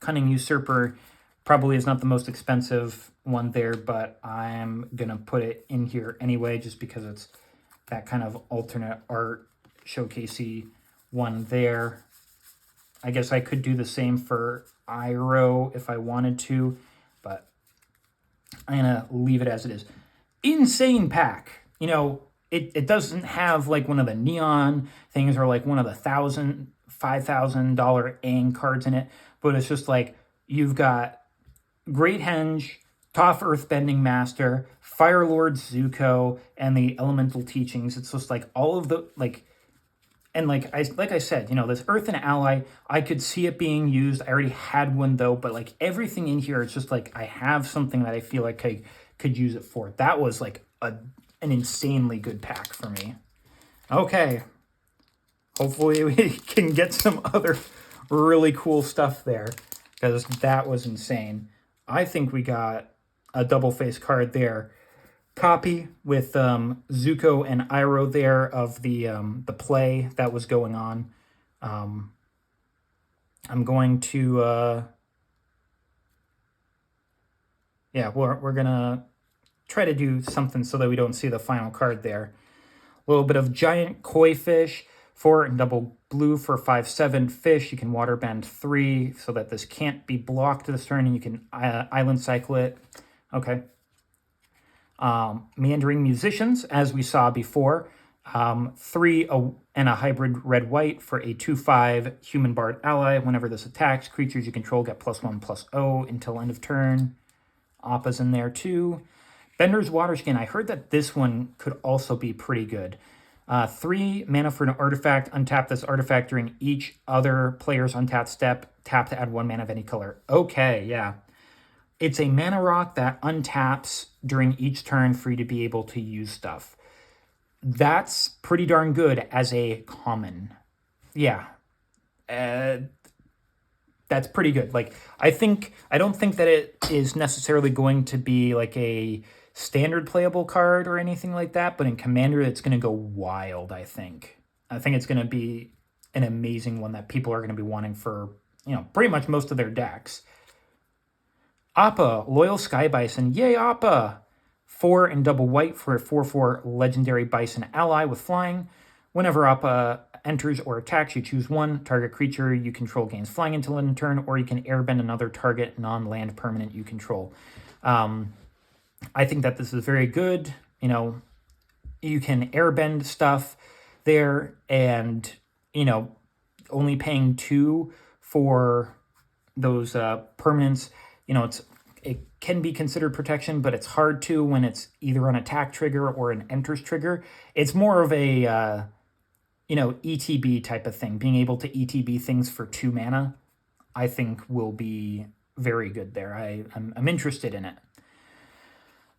Cunning Usurper probably is not the most expensive one there, but I'm going to put it in here anyway, just because it's that kind of alternate art showcasey one there. I guess I could do the same for Iroh if I wanted to, but I'm going to leave it as it is. Insane pack. You know, it doesn't have like one of the neon things or like one of the $5,000 Aang cards in it, but it's just like you've got Great Henge, Toph Earthbending Master, Fire Lord Zuko, and the Elemental Teachings. It's just like all of the like, and like I said, you know, this Earth and Ally, I could see it being used. I already had one though, but like everything in here, it's just like I have something that I feel like I could use it for. That was like an insanely good pack for me. Okay, hopefully we can get some other really cool stuff there, because that was insane. I think we got a double face card there. Copy with Zuko and Iroh there of the play that was going on. I'm going to yeah, we're gonna try to do something so that we don't see the final card there. A little bit of giant koi fish, 4 and double blue for 5/7 fish. You can water bend 3 so that this can't be blocked this turn, and you can island cycle it. Okay. Meandering Musicians, as we saw before. 3 and a hybrid red-white for a 2/5 human bard ally. Whenever this attacks, creatures you control get +1/+0 until end of turn. Appa's in there too. Bender's Waterskin. I heard that this one could also be pretty good. 3 mana for an artifact. Untap this artifact during each other player's untapped step. Tap to add 1 mana of any color. Okay, yeah. It's a mana rock that untaps during each turn for you to be able to use stuff. That's pretty darn good as a common. Yeah. That's pretty good. Like, I don't think that it is necessarily going to be like a standard playable card or anything like that, but in Commander, it's going to go wild, I think. I think it's going to be an amazing one that people are going to be wanting for, you know, pretty much most of their decks. Appa, Loyal Sky Bison. Yay, Appa! 4 and double white for a 4/4 legendary bison ally with flying. Whenever Appa enters or attacks, you choose 1. Target creature you control gains flying until end of turn, or you can airbend another target non-land permanent you control. I think that this is very good. You know, you can airbend stuff there, and, you know, only paying 2 for those permanents, you know, it can be considered protection, but it's hard to when it's either an attack trigger or an enters trigger. It's more of a, you know, ETB type of thing. Being able to ETB things for 2 mana, I think will be very good there. I'm interested in it.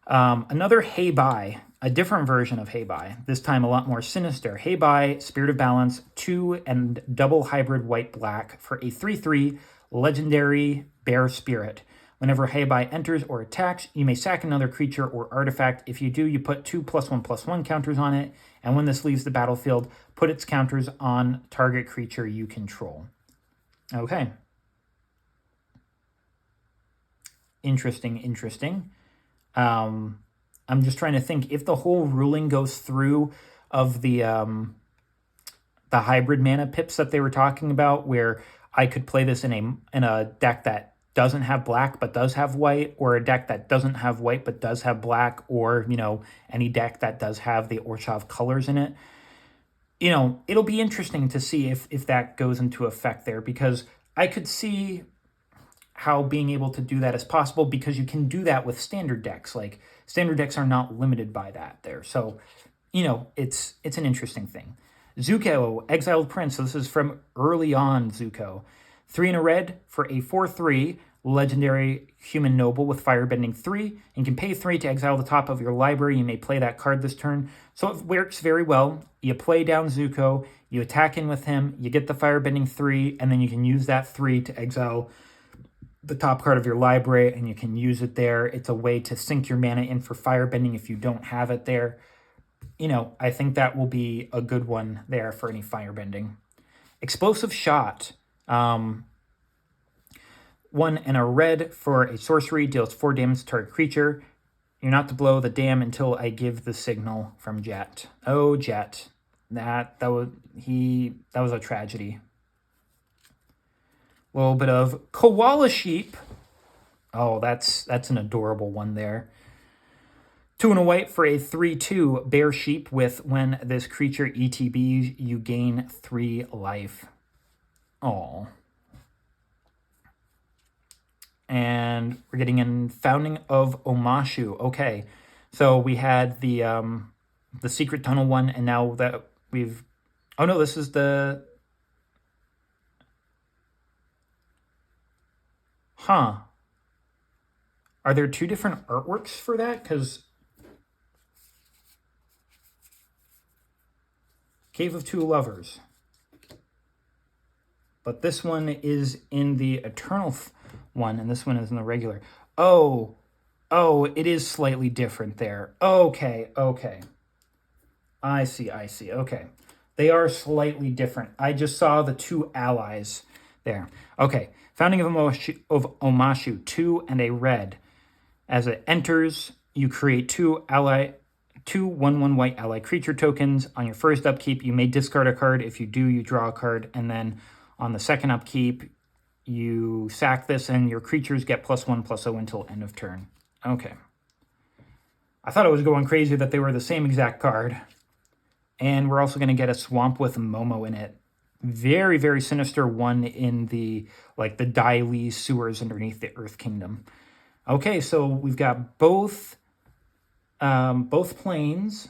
Another Hey Bye, a different version of Hey Bye, this time a lot more sinister. Hey Bye, Spirit of Balance, 2 and double hybrid white-black for a 3/3 legendary bear spirit. Whenever Hey Bye enters or attacks, you may sack another creature or artifact. If you do, you put 2 +1/+1 counters on it, and when this leaves the battlefield, put its counters on target creature you control. Okay. Interesting. I'm just trying to think if the whole ruling goes through of the hybrid mana pips that they were talking about, where I could play this in a deck that doesn't have black but does have white, or a deck that doesn't have white but does have black, or, you know, any deck that does have the Orshav colors in it. You know, it'll be interesting to see if that goes into effect there, because I could see how being able to do that is possible, because you can do that with standard decks. Like, standard decks are not limited by that there. So, you know, it's an interesting thing. Zuko, Exiled Prince. So this is from early on Zuko. 3 and a red for a 4/3 legendary human noble with firebending 3, and can pay 3 to exile the top of your library. You may play that card this turn. So it works very well. You play down Zuko, you attack in with him, you get the firebending 3, and then you can use that 3 to exile the top card of your library, and you can use it there. It's a way to sink your mana in for firebending if you don't have it there. You know, I think that will be a good one there for any firebending. Explosive Shot. 1 and a red for a sorcery, deals 4 damage to target creature. You're not to blow the dam until I give the signal from Jet. Oh, Jet. That was a tragedy. A little bit of koala sheep. Oh, that's an adorable one there. 2 and a white for a 3/2 bear sheep with when this creature ETBs, you gain 3 life. Oh. And we're getting in Founding of Omashu. Okay. So we had the Secret Tunnel one, and now that we've... Oh, no, this is the... Huh. Are there 2 different artworks for that? Because... Cave of Two Lovers. But this one is in the Eternal one, and this one is in the regular. Oh, it is slightly different there. Okay. I see, okay. They are slightly different. I just saw the 2 allies there. Okay, Founding of Omashu, 2 and a red. As it enters, you create 2 1/1 white ally creature tokens. On your first upkeep, you may discard a card. If you do, you draw a card. And then on the second upkeep, you sack this and your creatures get +1/+0 until end of turn. Okay. I thought I was going crazy that they were the same exact card. And we're also going to get a swamp with Momo in it. Very, very sinister one in the Dai sewers underneath the Earth Kingdom. Okay, so we've got both plains.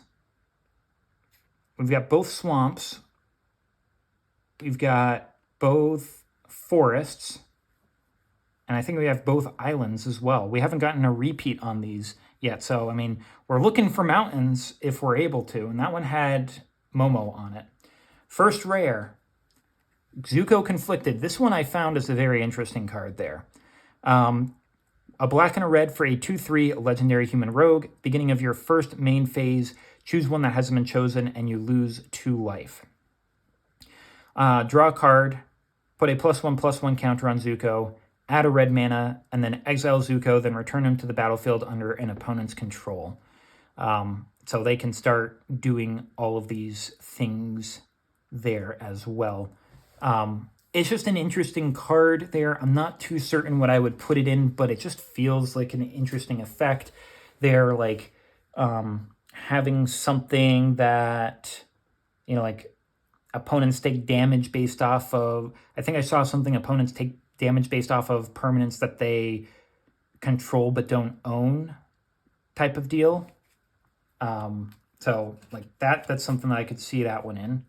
We've got both swamps. We've got both forests. And I think we have both islands as well. We haven't gotten a repeat on these yet. So, I mean, we're looking for mountains if we're able to. And that one had Momo on it. First rare, Zuko Conflicted. This one I found is a very interesting card there. A black and a red for a 2/3 legendary human rogue. Beginning of your first main phase, choose one that hasn't been chosen and you lose 2 life. Draw a card, put a +1/+1 counter on Zuko, add a red mana, and then exile Zuko, then return him to the battlefield under an opponent's control. So they can start doing all of these things there as well. It's just an interesting card there. I'm not too certain what I would put it in, but it just feels like an interesting effect. They're having something that, opponents take damage based off of... I think I saw something, opponents take damage based off of permanents that they control but don't own type of deal. So that's something that I could see that one in.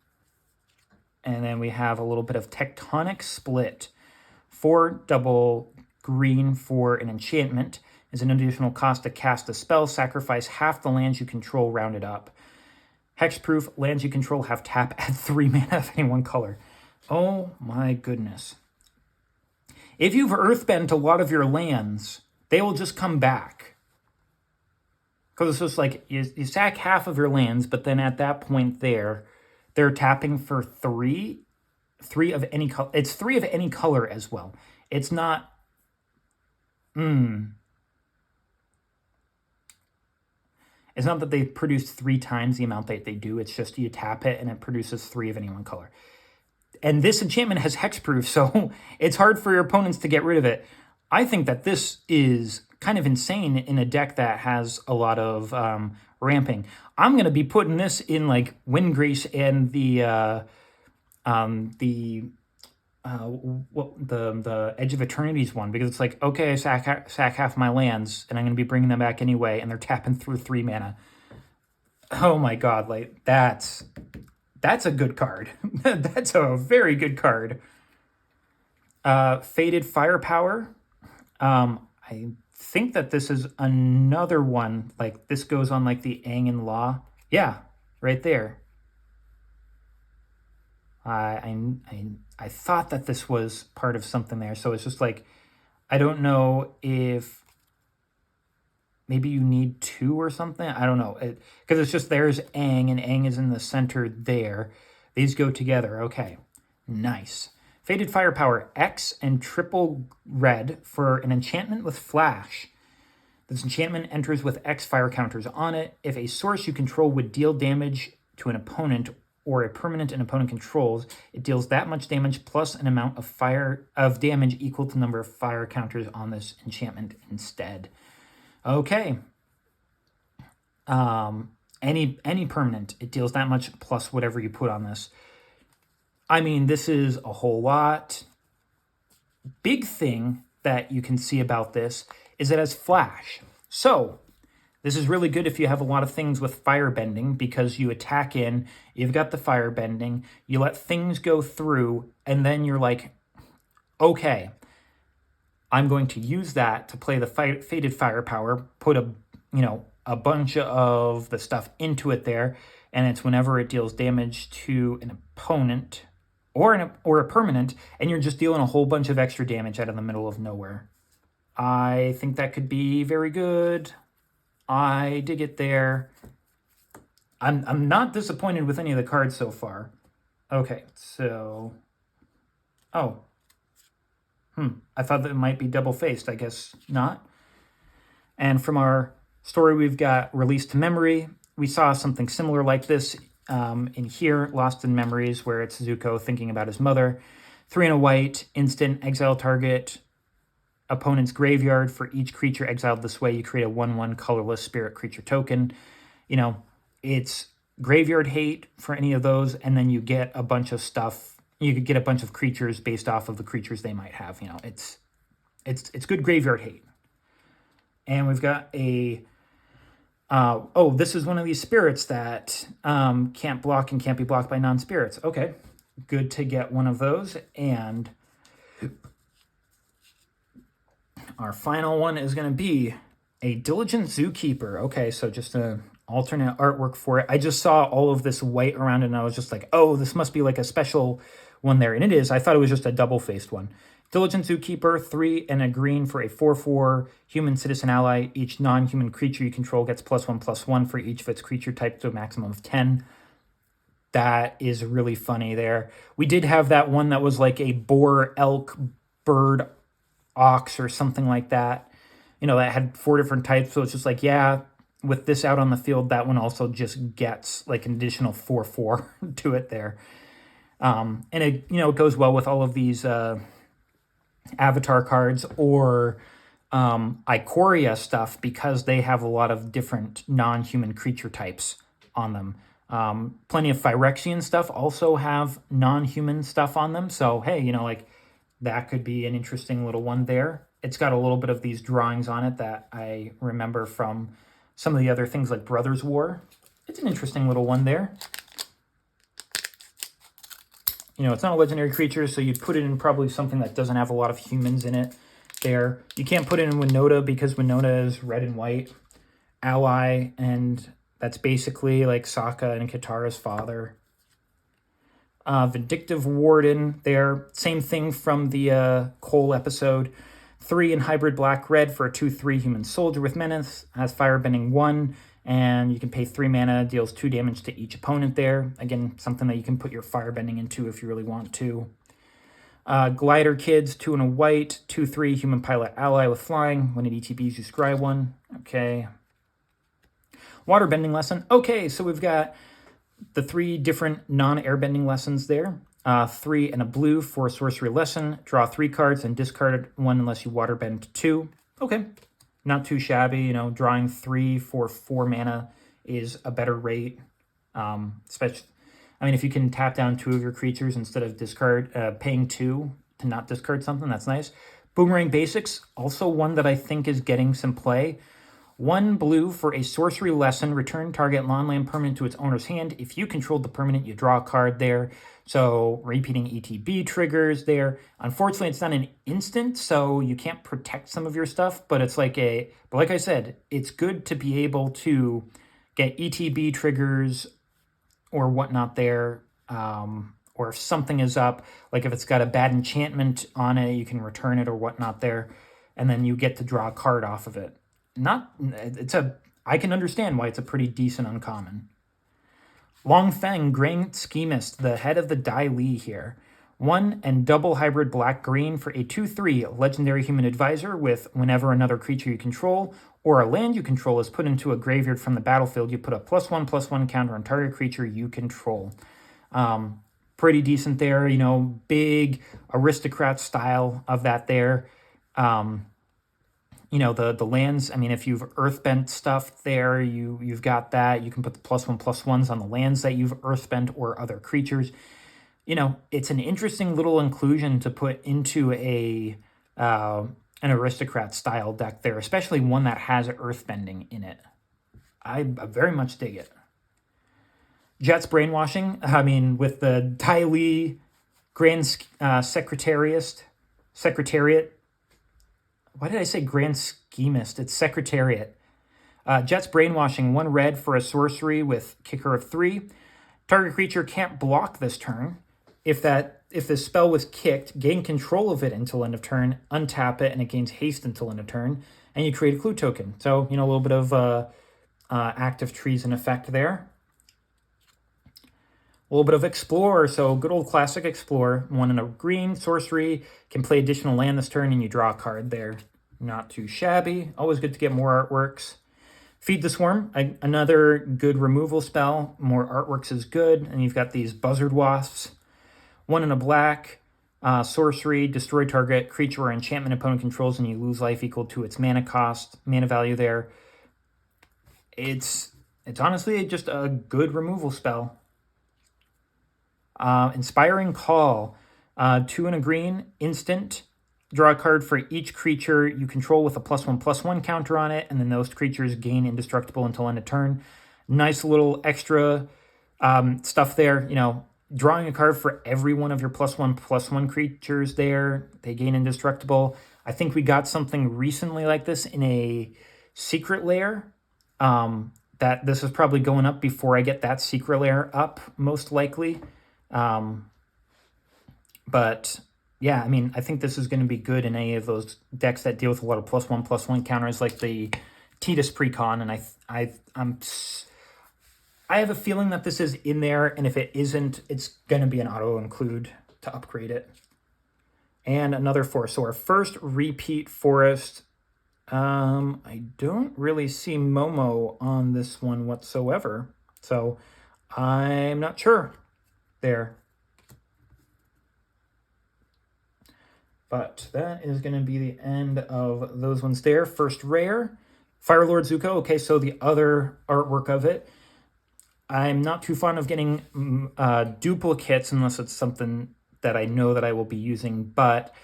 And then we have a little bit of Tectonic Split. 4 double green for an enchantment. Is an additional cost to cast a spell. Sacrifice half the lands you control, rounded up. Hexproof, lands you control have tap, add 3 mana of any one color. Oh my goodness. If you've earthbent a lot of your lands, they will just come back. Because it's just you sack half of your lands, but then at that point they're tapping for 3 of any color. It's 3 of any color as well. It's not... It's not that they produce 3 times the amount that they do. It's just you tap it and it produces 3 of any one color. And this enchantment has hexproof, so it's hard for your opponents to get rid of it. I think that this is kind of insane in a deck that has a lot of ramping. I'm going to be putting this in Windgrace and the Edge of Eternities one, because it's okay, I sack half my lands and I'm going to be bringing them back anyway, and they're tapping through 3 mana. Oh my god, that's a good card. That's a very good card. Faded Firepower. I think that this is another one. This goes on the Aang and Law. Yeah, right there. I thought that this was part of something there. So it's just I don't know if maybe you need 2 or something. I don't know. Because it's just there's Aang, and Aang is in the center there. These go together. Okay, nice. Faded Firepower, X and triple red for an enchantment with flash. This enchantment enters with X fire counters on it. If a source you control would deal damage to an opponent or a permanent an opponent controls, it deals that much damage plus an amount of damage equal to the number of fire counters on this enchantment instead. Okay. Any permanent, it deals that much plus whatever you put on this. I mean, this is a whole lot. Big thing that you can see about this is it has flash. So this is really good if you have a lot of things with firebending, because you attack in, you've got the firebending, you let things go through, and then you're like, okay, I'm going to use that to play the Faded Firepower, put a bunch of the stuff into it there, and it's whenever it deals damage to an opponent or a permanent, and you're just dealing a whole bunch of extra damage out of the middle of nowhere. I think that could be very good. I dig it there. I'm not disappointed with any of the cards so far. Okay, so... Oh. I thought that it might be double-faced. I guess not. And from our story, we've got Release to Memory. We saw something similar like this in here, Lost in Memories, where it's Zuko thinking about his mother. 3 and a white, instant, exile target opponent's graveyard. For each creature exiled this way, you create a 1/1 colorless spirit creature token. It's graveyard hate for any of those, and then you get a bunch of stuff. You could get a bunch of creatures based off of the creatures they might have. It's good graveyard hate. And we've got a... this is one of these spirits that can't block and can't be blocked by non-spirits. Okay, good to get one of those. And our final one is going to be a Diligent Zookeeper. Okay, so just an alternate artwork for it. I just saw all of this white around it, and I was just like, oh, this must be like a special one there. And it is. I thought it was just a double-faced one. Diligent Zookeeper, 3 and a green for a 4/4 human citizen ally. Each non-human creature you control gets +1/+1 for each of its creature types to a maximum of 10. That is really funny there. We did have that one that was like a boar, elk, bird, ox, or something like that. That had 4 different types. So it's just like, yeah, with this out on the field, that one also just gets like an additional 4/4 to it there. And it, it goes well with all of these Avatar cards or Ikoria stuff, because they have a lot of different non-human creature types on them. Plenty of Phyrexian stuff also have non-human stuff on them. So, hey, that could be an interesting little one there. It's got a little bit of these drawings on it that I remember from some of the other things like Brothers War. It's an interesting little one there. It's not a legendary creature, so you'd put it in probably something that doesn't have a lot of humans in it there. You can't put it in Winota because Winota is red and white ally, and that's basically like Sokka and Katara's father. Vindictive Warden there. Same thing from the Cole episode. 3 in hybrid black-red for a 2/3 human soldier with menace. Has firebending 1. And you can pay 3 mana, deals 2 damage to each opponent there. Again, something that you can put your firebending into if you really want to. Glider Kids, 2 and a white, 2/3 human pilot ally with flying. When it ETBs, you scry 1. Okay. Waterbending lesson. Okay, so we've got the 3 different non-airbending lessons there. 3 and a blue for a sorcery lesson. Draw 3 cards and discard 1 unless you waterbend 2. Okay. Not too shabby, drawing 3 for 4 mana is a better rate. Especially, if you can tap down 2 of your creatures instead of paying 2 to not discard something, that's nice. Boomerang Basics, also one that I think is getting some play. 1 blue for a sorcery lesson. Return target non-land permanent to its owner's hand. If you controlled the permanent, you draw a card there. So repeating ETB triggers there. Unfortunately, it's not an instant, so you can't protect some of your stuff. But it's like but like I said, it's good to be able to get ETB triggers or whatnot there. Or if something is up, like if it's got a bad enchantment on it, you can return it or whatnot there, and then you get to draw a card off of it. I can understand why it's a pretty decent uncommon. Longfeng, Grand Schemist, the head of the Dai Li here. 1 and double hybrid black-green for a 2/3 legendary human advisor with whenever another creature you control or a land you control is put into a graveyard from the battlefield, you put a +1/+1 counter on target creature you control. Pretty decent there, you know, big aristocrat style of that there. You know, the lands, I mean, if you've earthbent stuff there, you've got that. You can put the +1/+1s on the lands that you've earthbent or other creatures. You know, it's an interesting little inclusion to put into an aristocrat style deck there, especially one that has earthbending in it. I very much dig it. Jet's Brainwashing, I mean, with the Ty Lee Grand Secretariat. Why did I say Grand Schemist? It's Secretariat. Jet's Brainwashing, 1 red for a sorcery with kicker of 3. Target creature can't block this turn. If the spell was kicked, gain control of it until end of turn, untap it, and it gains haste until end of turn, and you create a clue token. So, you know, a little bit of active treason effect there. A little bit of Explore, so good old classic Explore. 1 and a green, sorcery, can play additional land this turn, and you draw a card there. Not too shabby. Always good to get more artworks. Feed the Swarm, another good removal spell. More artworks is good. And you've got these Buzzard Wasps. 1 and a black, sorcery, destroy target creature or enchantment opponent controls, and you lose life equal to its mana cost, mana value there. It's honestly just a good removal spell. Inspiring Call, 2 and a green, instant. Draw a card for each creature you control with a +1/+1 counter on it, and then those creatures gain indestructible until end of turn. Nice little extra stuff there. You know, drawing a card for every one of your +1/+1 creatures there. They gain indestructible. I think we got something recently like this in a Secret Lair. That this is probably going up before I get that Secret Lair up, most likely. But yeah, I mean, I think this is going to be good in any of those decks that deal with a lot of +1/+1 counters, like the Tidus Precon. And I have a feeling that this is in there, and if it isn't, it's going to be an auto include to upgrade it. And another forest. So our first repeat forest. I don't really see Momo on this one whatsoever, so I'm not sure there. But that is going to be the end of those ones there. First rare, Firelord Zuko. Okay, so the other artwork of it. I'm not too fond of getting duplicates unless it's something that I know that I will be using. But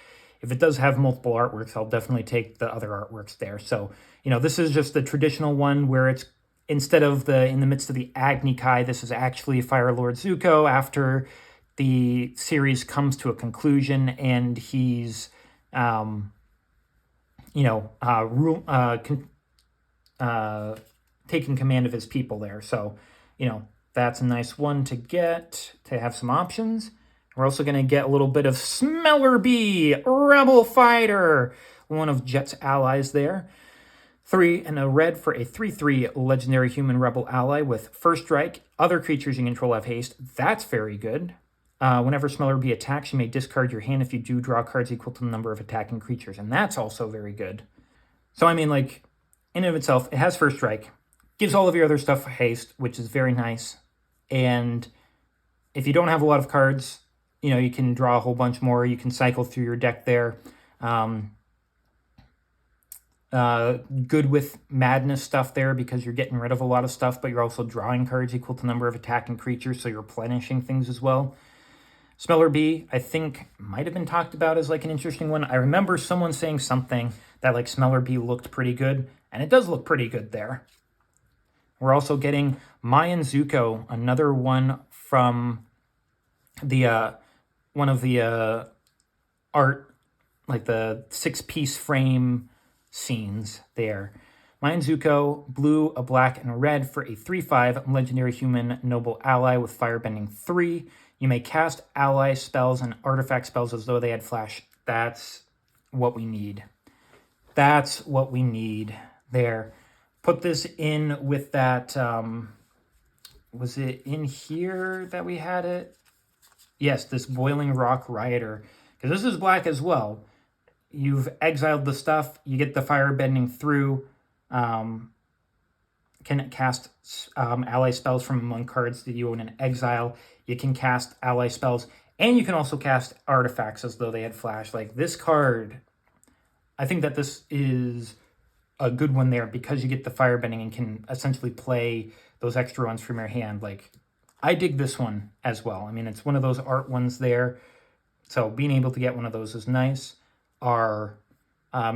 if it does have multiple artworks, I'll definitely take the other artworks there. So, you know, this is just the traditional one where it's, instead of in the midst of the Agni Kai, this is actually Firelord Zuko after the series comes to a conclusion, and he's, taking command of his people there. So, you know, that's a nice one to get, to have some options. We're also going to get a little bit of Smeller Bee, Rebel Fighter, one of Jet's allies there. 3 and a red for a 3/3 legendary human rebel ally with first strike. Other creatures you control have haste. That's very good. Whenever Smeller Bee attacks, you may discard your hand. If you do, draw cards equal to the number of attacking creatures. And that's also very good. So, I mean, like, in and of itself, it has first strike. Gives all of your other stuff haste, which is very nice. And if you don't have a lot of cards, you know, you can draw a whole bunch more. You can cycle through your deck there. Good with madness stuff there because you're getting rid of a lot of stuff, but you're also drawing cards equal to the number of attacking creatures, so you're replenishing things as well. Smeller Bee, I think, might have been talked about as like an interesting one. I remember someone saying something that like Smeller Bee looked pretty good, and it does look pretty good there. We're also getting Mayan Zuko, another one from the one of the art, like the 6-piece frame scenes there. Mayan Zuko, blue, a black, and a red for a 3/5 legendary human noble ally with firebending 3. You may cast ally spells and artifact spells as though they had flash. That's what we need. That's what we need there. Put this in with that, was it in here that we had it? Yes, this Boiling Rock Rioter. Because this is black as well. You've exiled the stuff. You get the Firebending through. Can cast ally spells from among cards that you own in exile. You can cast ally spells. And you can also cast artifacts as though they had flash. Like this card, I think that this is a good one there because you get the Firebending and can essentially play those extra ones from your hand. Like, I dig this one as well. I mean, it's one of those art ones there. So being able to get one of those is nice. Our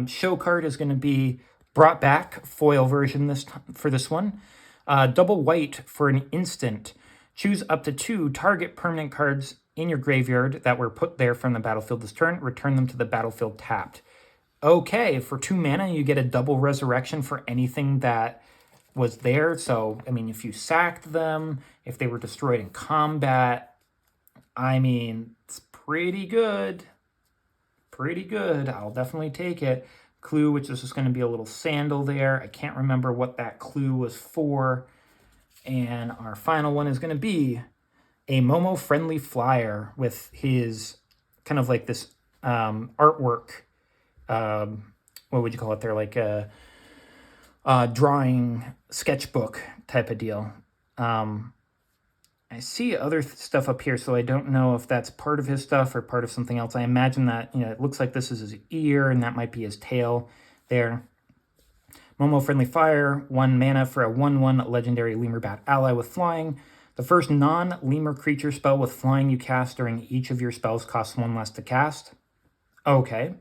show card is going to be brought back, foil version for this one. Double white for an instant. Choose up to 2 target permanent cards in your graveyard that were put there from the battlefield this turn. Return them to the battlefield tapped. Okay, for 2 mana, you get a double resurrection for anything that was there. So, I mean, if you sacked them, if they were destroyed in combat, I mean, it's pretty good. Pretty good. I'll definitely take it. Clue, which is just going to be a little sandal there. I can't remember what that clue was for. And our final one is going to be a Momo-friendly flyer with his kind of like this artwork. What would you call it there? Like a drawing sketchbook type of deal. I see other stuff up here, so I don't know if that's part of his stuff or part of something else. I imagine that, it looks like this is his ear, and that might be his tail there. Momo-friendly fire, 1 mana for a 1/1 legendary lemur bat ally with flying. The first non-lemur creature spell with flying you cast during each of your spells costs 1 less to cast. Okay,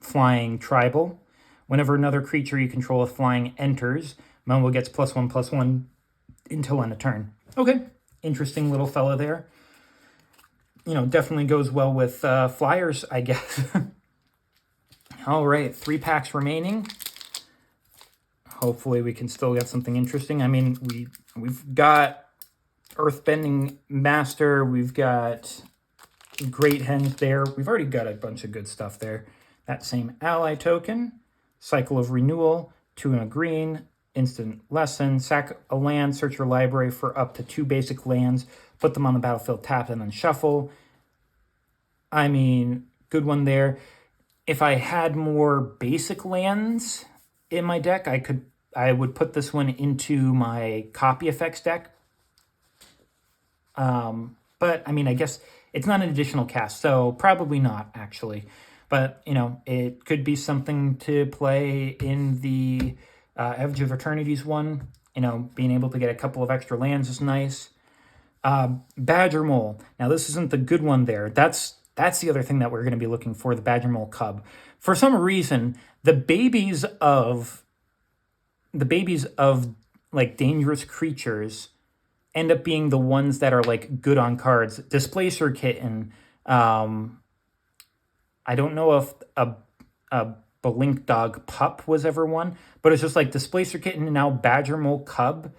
flying tribal. Whenever another creature you control with flying enters, Momo gets +1/+1 until end of turn. Okay, interesting little fella there. Definitely goes well with flyers, I guess. All right, 3 packs remaining. Hopefully we can still get something interesting. I mean, we've got Earthbending Master. We've got Great Hens there. We've already got a bunch of good stuff there. That same ally token. Cycle of Renewal, 2 and a green. Instant Lesson. Sack a land, search your library for up to 2 basic lands. Put them on the battlefield tapped and then shuffle. I mean, good one there. If I had more basic lands in my deck, I would put this one into my copy effects deck. But I mean, I guess it's not an additional cast, so probably not actually. But it could be something to play in the Edge of Eternities one. Being able to get a couple of extra lands is nice. Badger Mole. Now this isn't the good one there. That's the other thing that we're going to be looking for, the Badger Mole Cub. For some reason, the babies of like dangerous creatures end up being the ones that are like good on cards. Displacer Kitten. I don't know if a Blink Dog Pup was ever one, but it's just like Displacer Kitten and now Badger Mole Cub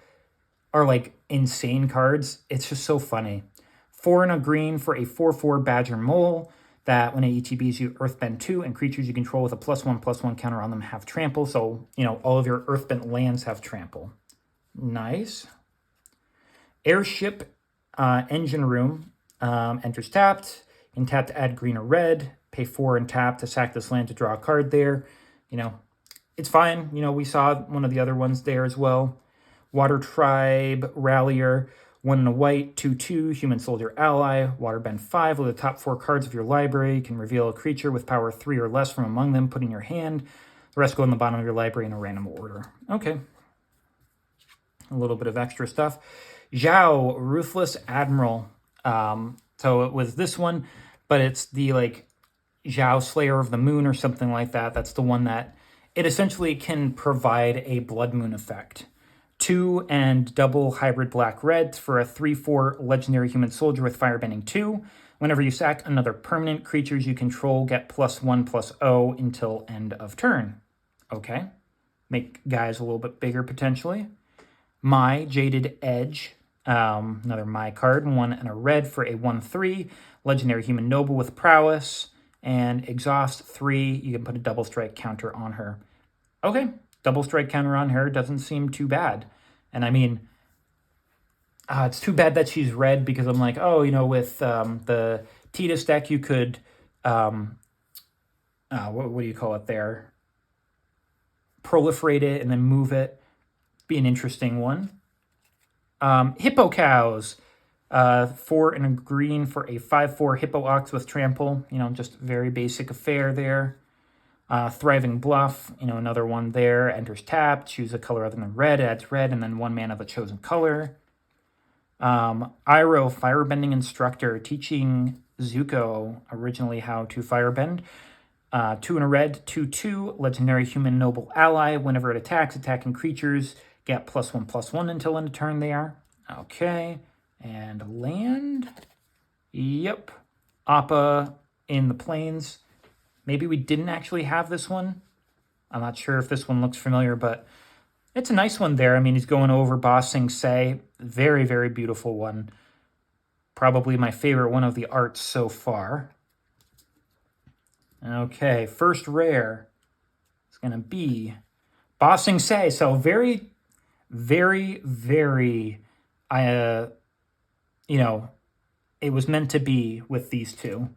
are like insane cards. It's just so funny. 4 and a green for a 4/4 Badger Mole that when it ETBs you Earthbend 2 and creatures you control with a +1/+1 counter on them have trample. So, all of your Earthbent lands have trample. Nice. Airship Engine Room enters tapped. In tap to add green or red. Pay 4 and tap to sack this land to draw a card there. It's fine. We saw one of the other ones there as well. Water Tribe Rallier. 1 and a white, 2/2, Human Soldier Ally, Waterbend 5. With the top 4 cards of your library, you can reveal a creature with power 3 or less from among them, put in your hand. The rest go in the bottom of your library in a random order. Okay. A little bit of extra stuff. Zhao, Ruthless Admiral. So it was this one, but it's the Zhao Slayer of the Moon or something like that. That's the one that it essentially can provide a Blood Moon effect. 2 and double hybrid black-red for a 3/4 legendary human soldier with Firebending 2. Whenever you sack another permanent, creatures you control get +1/+0 until end of turn. Okay. Make guys a little bit bigger potentially. My Jaded Edge. Another My card. 1 and a red for a 1/3 legendary human noble with prowess. And exhaust 3. You can put a double strike counter on her. Okay. Double strike counter on her doesn't seem too bad. And I mean, It's too bad that she's red because I'm like, oh, with the Titus deck, you could, what do you call it there? Proliferate it and then move it. Be an interesting one. Hippo Cows. 4 and a green for a 5/4 Hippo Ox with trample. Just very basic affair there. Thriving Bluff, another one there. Enters tapped. Choose a color other than red. Adds red, and then 1 mana of the chosen color. Iroh, Firebending Instructor, teaching Zuko originally how to firebend. 2 and a red, 2/2, legendary human noble ally. Whenever it attacks, attacking creatures get +1/+1 until end of turn there. Okay. And land. Yep. Appa in the plains. Maybe we didn't actually have this one. I'm not sure if this one looks familiar, but it's a nice one there. I mean, he's going over Bossing Say. Very, very beautiful one. Probably my favorite one of the arts so far. Okay, first rare is going to be Bossing Say. So very, very, very, it was meant to be with these two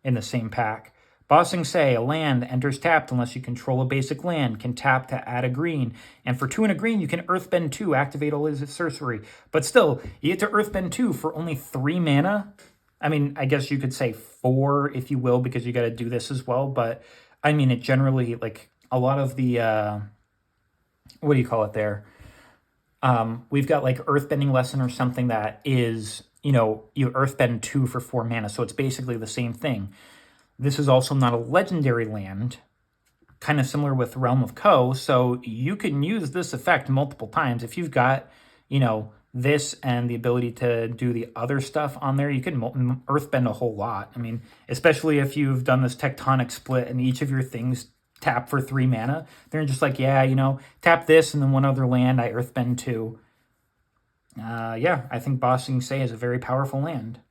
in the same pack. Bossing Say, a land enters tapped unless you control a basic land, can tap to add a green. And for 2 and a green, you can Earthbend 2, activate all his sorcery. But still, you get to Earthbend 2 for only 3 mana. I mean, I guess you could say 4, if you will, because you got to do this as well. But, I mean, it generally, like, a lot of the, what do you call it there? We've got, like, Earthbending Lesson or something that is, you Earthbend 2 for 4 mana. So it's basically the same thing. This is also not a legendary land, kind of similar with Realm of Ko, so you can use this effect multiple times. If you've got, this and the ability to do the other stuff on there, you can Earthbend a whole lot. I mean, especially if you've done this tectonic split and each of your things tap for 3 mana, they're just like, yeah, tap this and then 1 other land, I Earthbend 2. Yeah, I think Bossing Say is a very powerful land.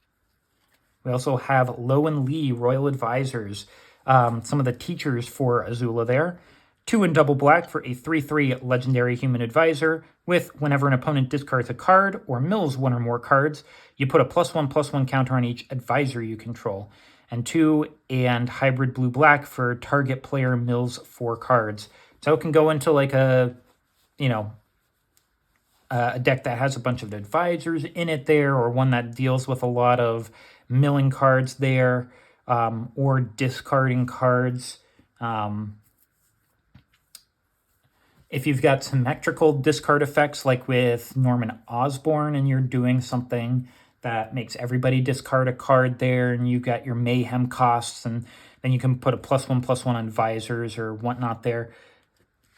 We also have Lo and Lee, Royal Advisors, some of the teachers for Azula there. 2 and double black for a 3/3 legendary human advisor with whenever an opponent discards a card or mills 1 or more cards, you put a +1/+1 counter on each advisor you control. And 2 and hybrid blue-black for target player mills 4 cards. So it can go into like a deck that has a bunch of advisors in it there, or one that deals with a lot of milling cards there, or discarding cards. If you've got symmetrical discard effects, like with Norman Osborn, and you're doing something that makes everybody discard a card there, and you've got your mayhem costs, and then you can put a +1/+1 on advisors or whatnot there.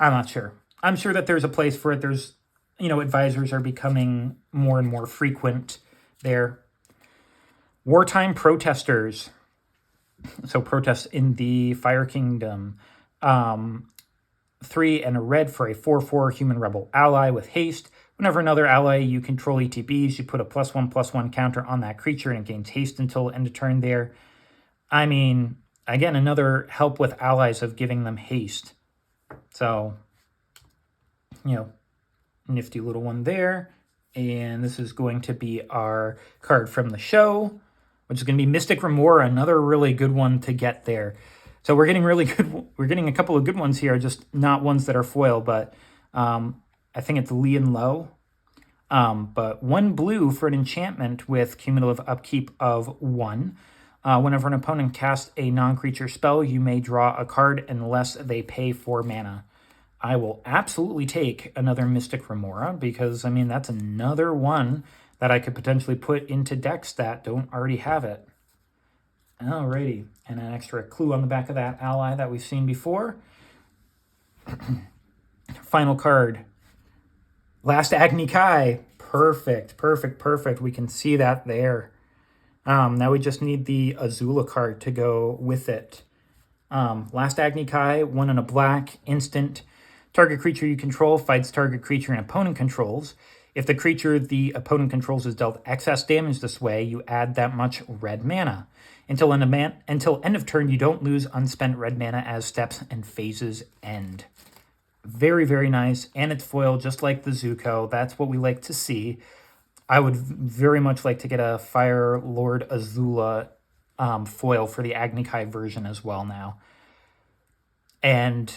I'm not sure. I'm sure that there's a place for it. There's, advisors are becoming more and more frequent there. Wartime Protesters. So protests in the Fire Kingdom. 3 and a red for a 4/4 human rebel ally with haste. Whenever another ally you control ETBs, you put a +1/+1 counter on that creature and it gains haste until end of turn there. I mean, again, another help with allies of giving them haste. So, nifty little one there. And this is going to be our card from the show, which is going to be Mystic Remora, another really good one to get there. So we're getting really good. We're getting a couple of good ones here, just not ones that are foil, but I think it's Lee and Low. But 1 blue for an enchantment with cumulative upkeep of 1. Whenever an opponent casts a non-creature spell, you may draw a card unless they pay 4 mana. I will absolutely take another Mystic Remora because, I mean, that's another one that I could potentially put into decks that don't already have it. Alrighty, and an extra clue on the back of that ally that we've seen before. Final card. Last Agni Kai. Perfect, perfect, perfect. We can see that there. Now we just need the Azula card to go with it. Last Agni Kai, 1 and a black, instant. Target creature you control fights target creature an opponent controls. If the creature the opponent controls is dealt excess damage this way, you add that much red mana. Until end of turn, you don't lose unspent red mana as steps and phases end. Very, very nice. And it's foil just like the Zuko. That's what we like to see. I would very much like to get a Fire Lord Azula foil for the Agni Kai version as well now. And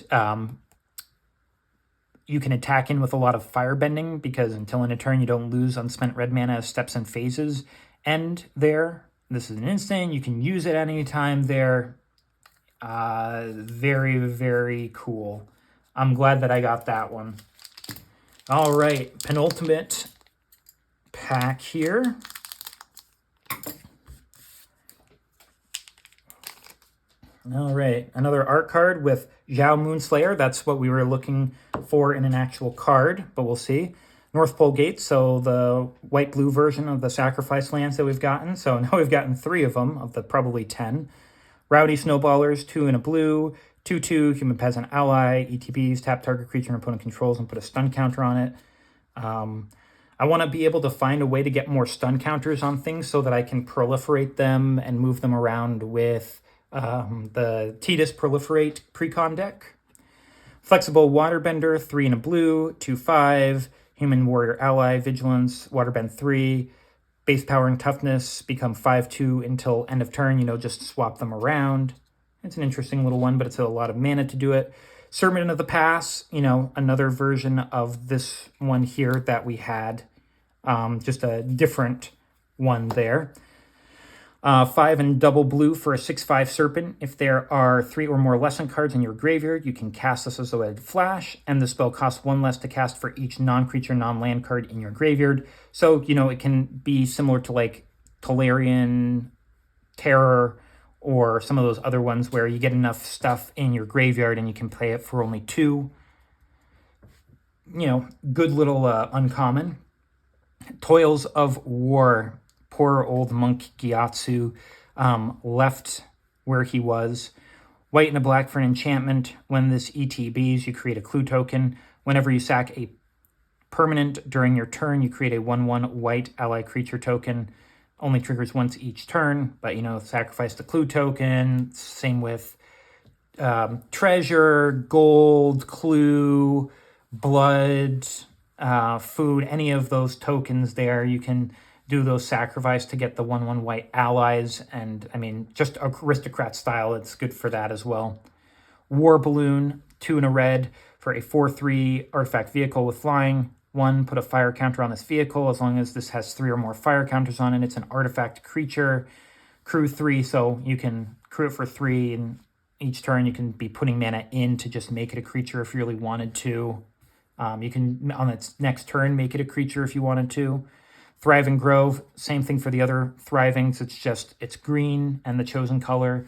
you can attack in with a lot of firebending because until in a turn you don't lose unspent red mana as steps and phases end there. This is an instant. You can use it at any time there. Very, very cool. I'm glad that I got that one. All right, penultimate pack here. All right, another art card with Zhao Moonslayer. That's what we were looking for in an actual card, but we'll see. North Pole Gate, so the white-blue version of the sacrifice lands that we've gotten. So now we've gotten 3 of them, of the probably 10. Rowdy Snowballers, 2 in a blue, 2/2, Human Peasant Ally, ETBs, tap target creature and opponent controls and put a stun counter on it. I want to be able to find a way to get more stun counters on things so that I can proliferate them and move them around with the Tidus Proliferate Precon deck. Flexible Waterbender, 3 in a blue, 2/5, Human Warrior Ally, Vigilance, Waterbend 3, base power and toughness, become 5/2 until end of turn, just swap them around. It's an interesting little one, but it's a lot of mana to do it. Sermon of the Pass, another version of this one here that we had, just a different one there. 5 in double blue for a 6/5 Serpent. If there are 3 or more lesson cards in your graveyard, you can cast this as a red flash, and the spell costs 1 less to cast for each non-creature, non-land card in your graveyard. So, it can be similar to like Tolarian Terror or some of those other ones where you get enough stuff in your graveyard and you can play it for only 2. Good little uncommon. Toils of War. Poor old monk Gyatso left where he was. White and a black for an enchantment. When this ETBs, you create a clue token. Whenever you sack a permanent during your turn, you create a 1/1 white ally creature token. Only triggers once each turn, but sacrifice the clue token. Same with treasure, gold, clue, blood, food, any of those tokens there. You can do those sacrifice to get the 1/1 white allies, and just aristocrat style, it's good for that as well. War Balloon, 2 in a red for a 4/3 artifact vehicle with flying. 1, put a fire counter on this vehicle. As long as this has 3 or more fire counters on it, it's an artifact creature. Crew 3, so you can crew it for 3, and each turn you can be putting mana in to just make it a creature if you really wanted to. You can, on its next turn, make it a creature if you wanted to. Thriving Grove, same thing for the other Thrivings. It's green and the chosen color.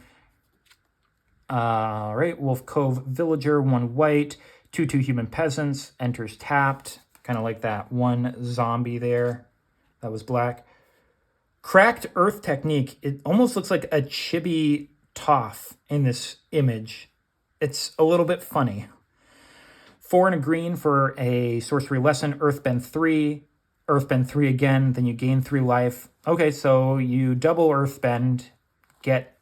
All right, Wolf Cove Villager, 1 white, 2/2 Human Peasants, enters tapped. Kind of like that one zombie there. That was black. Cracked Earth Technique. It almost looks like a chibi Toph in this image. It's a little bit funny. 4 and a green for a sorcery lesson, Earthbend 3. Earthbend 3 again, then you gain 3 life. Okay, so you double Earthbend, get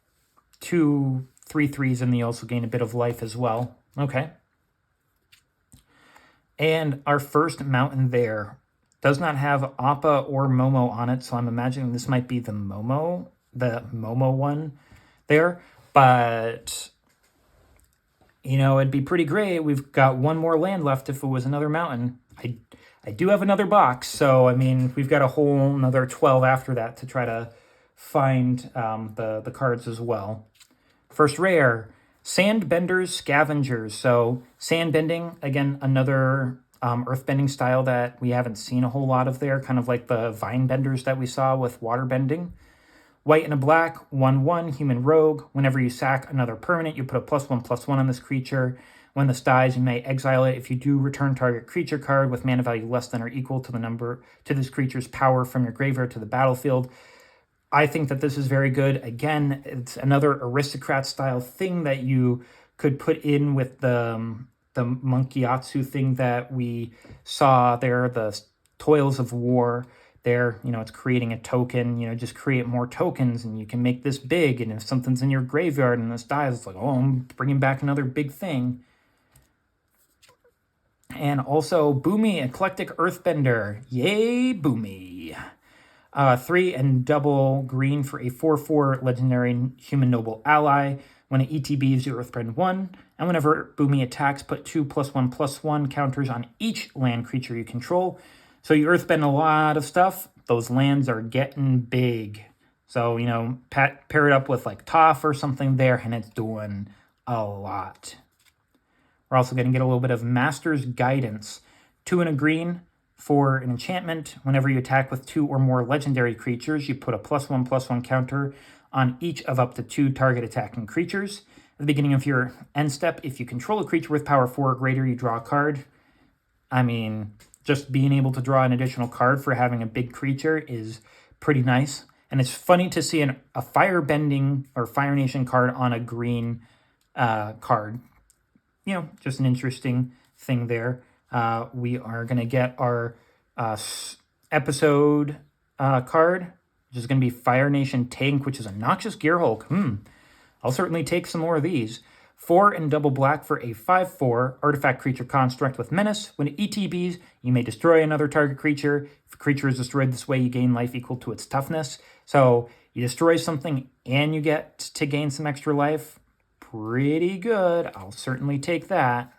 2 3/3s, and you also gain a bit of life as well. Okay. And our first mountain there does not have Appa or Momo on it, so I'm imagining this might be the Momo one there. But, it'd be pretty great. We've got 1 more land left if it was another mountain. I do have another box, so, we've got a whole another 12 after that to try to find the cards as well. First rare, Sandbender's Scavengers. So sandbending, again, another earthbending style that we haven't seen a whole lot of there, kind of like the vine benders that we saw with waterbending. White and a black, 1/1, Human Rogue. Whenever you sack another permanent, you put a +1/+1 on this creature. When this dies, you may exile it. If you do, return target creature card with mana value less than or equal to the number to this creature's power from your graveyard to the battlefield. I think that this is very good. Again, it's another aristocrat style thing that you could put in with the Monkiatsu thing that we saw there, the Toils of War. There, it's creating a token, just create more tokens and you can make this big. And if something's in your graveyard and this dies, it's like, oh, I'm bringing back another big thing. And also Boomy, Eclectic Earthbender. Yay, Boomy. 3 and double green for a 4/4 legendary human noble ally. When it ETBs, you Earthbend 1. And whenever Boomy attacks, put 2+1/+1 counters on each land creature you control. So you Earthbend a lot of stuff. Those lands are getting big. So, you know, pair it up with like Toph or something there, and it's doing a lot. We're also going to get a little bit of Master's Guidance. 2 and a green for an enchantment. Whenever you attack with 2 or more legendary creatures, you put a +1/+1 counter on each of up to 2 target attacking creatures. At the beginning of your end step, if you control a creature with power 4 or greater, you draw a card. I mean, just being able to draw an additional card for having a big creature is pretty nice. And it's funny to see a Firebending or Fire Nation card on a green card. You know, just an interesting thing there. We are going to get our episode card, which is going to be Fire Nation Tank, which is a Noxious Gearhulk. I'll certainly take some more of these. 4 and double black for a 5/4 artifact creature construct with menace. When it ETBs, you may destroy another target creature. If a creature is destroyed this way, you gain life equal to its toughness. So you destroy something and you get to gain some extra life. Pretty good. I'll certainly take that.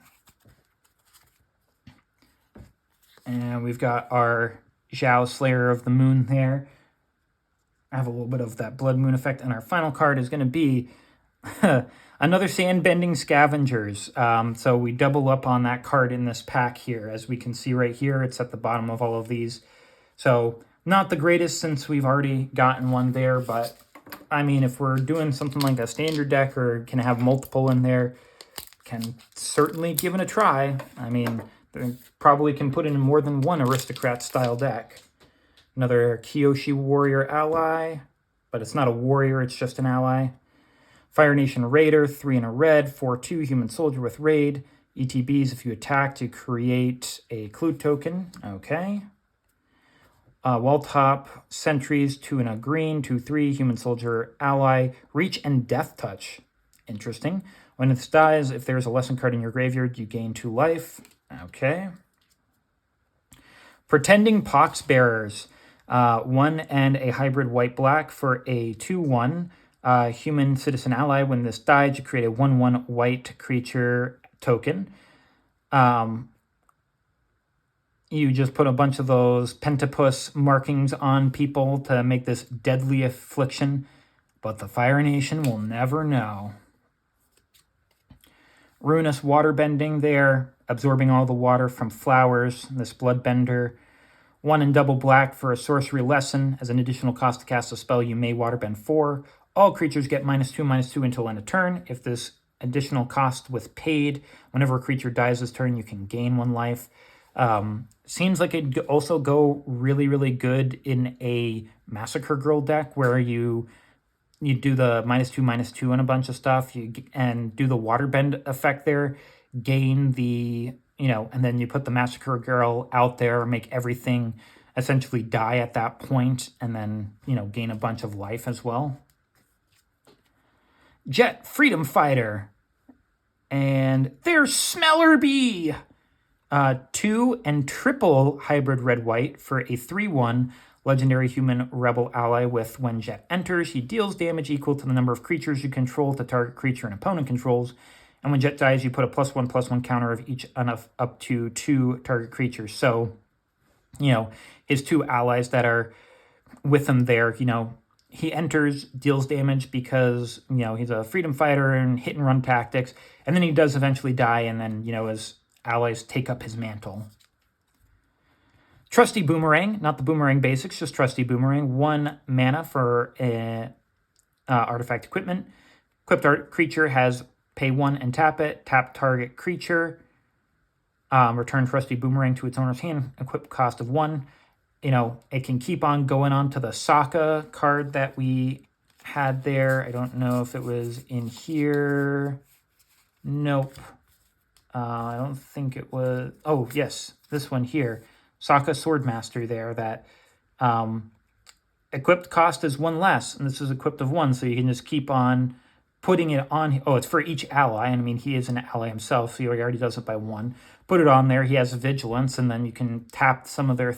And we've got our Zhao Slayer of the Moon there. I have a little bit of that Blood Moon effect. And our final card is going to be another Sandbending Scavengers. So we double up on that card in this pack here. As we can see right here, it's at the bottom of all of these. So not the greatest since we've already gotten one there. But, I mean, if we're doing something like a standard deck or can have multiple in there, can certainly give it a try. I mean, they probably can put in more than one Aristocrat-style deck. Another Kyoshi Warrior ally, but it's not a warrior, it's just an ally. Fire Nation Raider, 3 and a red, 4/2 Human Soldier with Raid. ETBs if you attack to create a clue token. Okay. Wall Top Sentries, 2 and a green, 2/3 Human Soldier ally. Reach and Death Touch. Interesting. When this dies, if there's a lesson card in your graveyard, you gain 2 life. Okay. Pretending Poxbearers. 1 and a hybrid white-black for a 2/1 human citizen ally. When this dies, you create a 1/1 white creature token. You just put a bunch of those Pentapus markings on people to make this deadly affliction, but the Fire Nation will never know. Ruinous Waterbending there, absorbing all the water from flowers, this Bloodbender. 1 and double black for a sorcery lesson. As an additional cost to cast a spell, you may waterbend 4. All creatures get -2/-2 until end of turn. If this additional cost was paid, whenever a creature dies this turn, you can gain 1 life. Seems like it'd also go really, really good in a Massacre Girl deck where you do the -2/-2 on a bunch of stuff, and do the waterbend effect there, gain the, and then you put the Massacre Girl out there, make everything essentially die at that point, and then, gain a bunch of life as well. Jet Freedom Fighter. And there's Smellerbee. 2 and triple hybrid red-white for a 3/1 legendary human rebel ally with when Jet enters, he deals damage equal to the number of creatures you control to target creature an opponent controls. And when Jet dies, you put a +1/+1 counter of each up to 2 target creatures. So, his 2 allies that are with him there, he enters, deals damage because, he's a freedom fighter and hit and run tactics. And then he does eventually die, and then, his allies take up his mantle. Trusty Boomerang, not the Boomerang basics, just Trusty Boomerang. 1 mana for artifact equipment. Equipped creature has pay 1 and tap it. Tap target creature. Return Trusty Boomerang to its owner's hand. Equip cost of 1. It can keep on going on to the Sokka card that we had there. I don't know if it was in here. Nope. I don't think it was. Oh, yes, this one here. Sokka Swordmaster there that equipped cost is 1 less, and this is equipped of 1, so you can just keep on putting it on. Oh, it's for each ally, and I mean, he is an ally himself, so he already does it by 1. Put it on there, he has Vigilance, and then you can tap some of their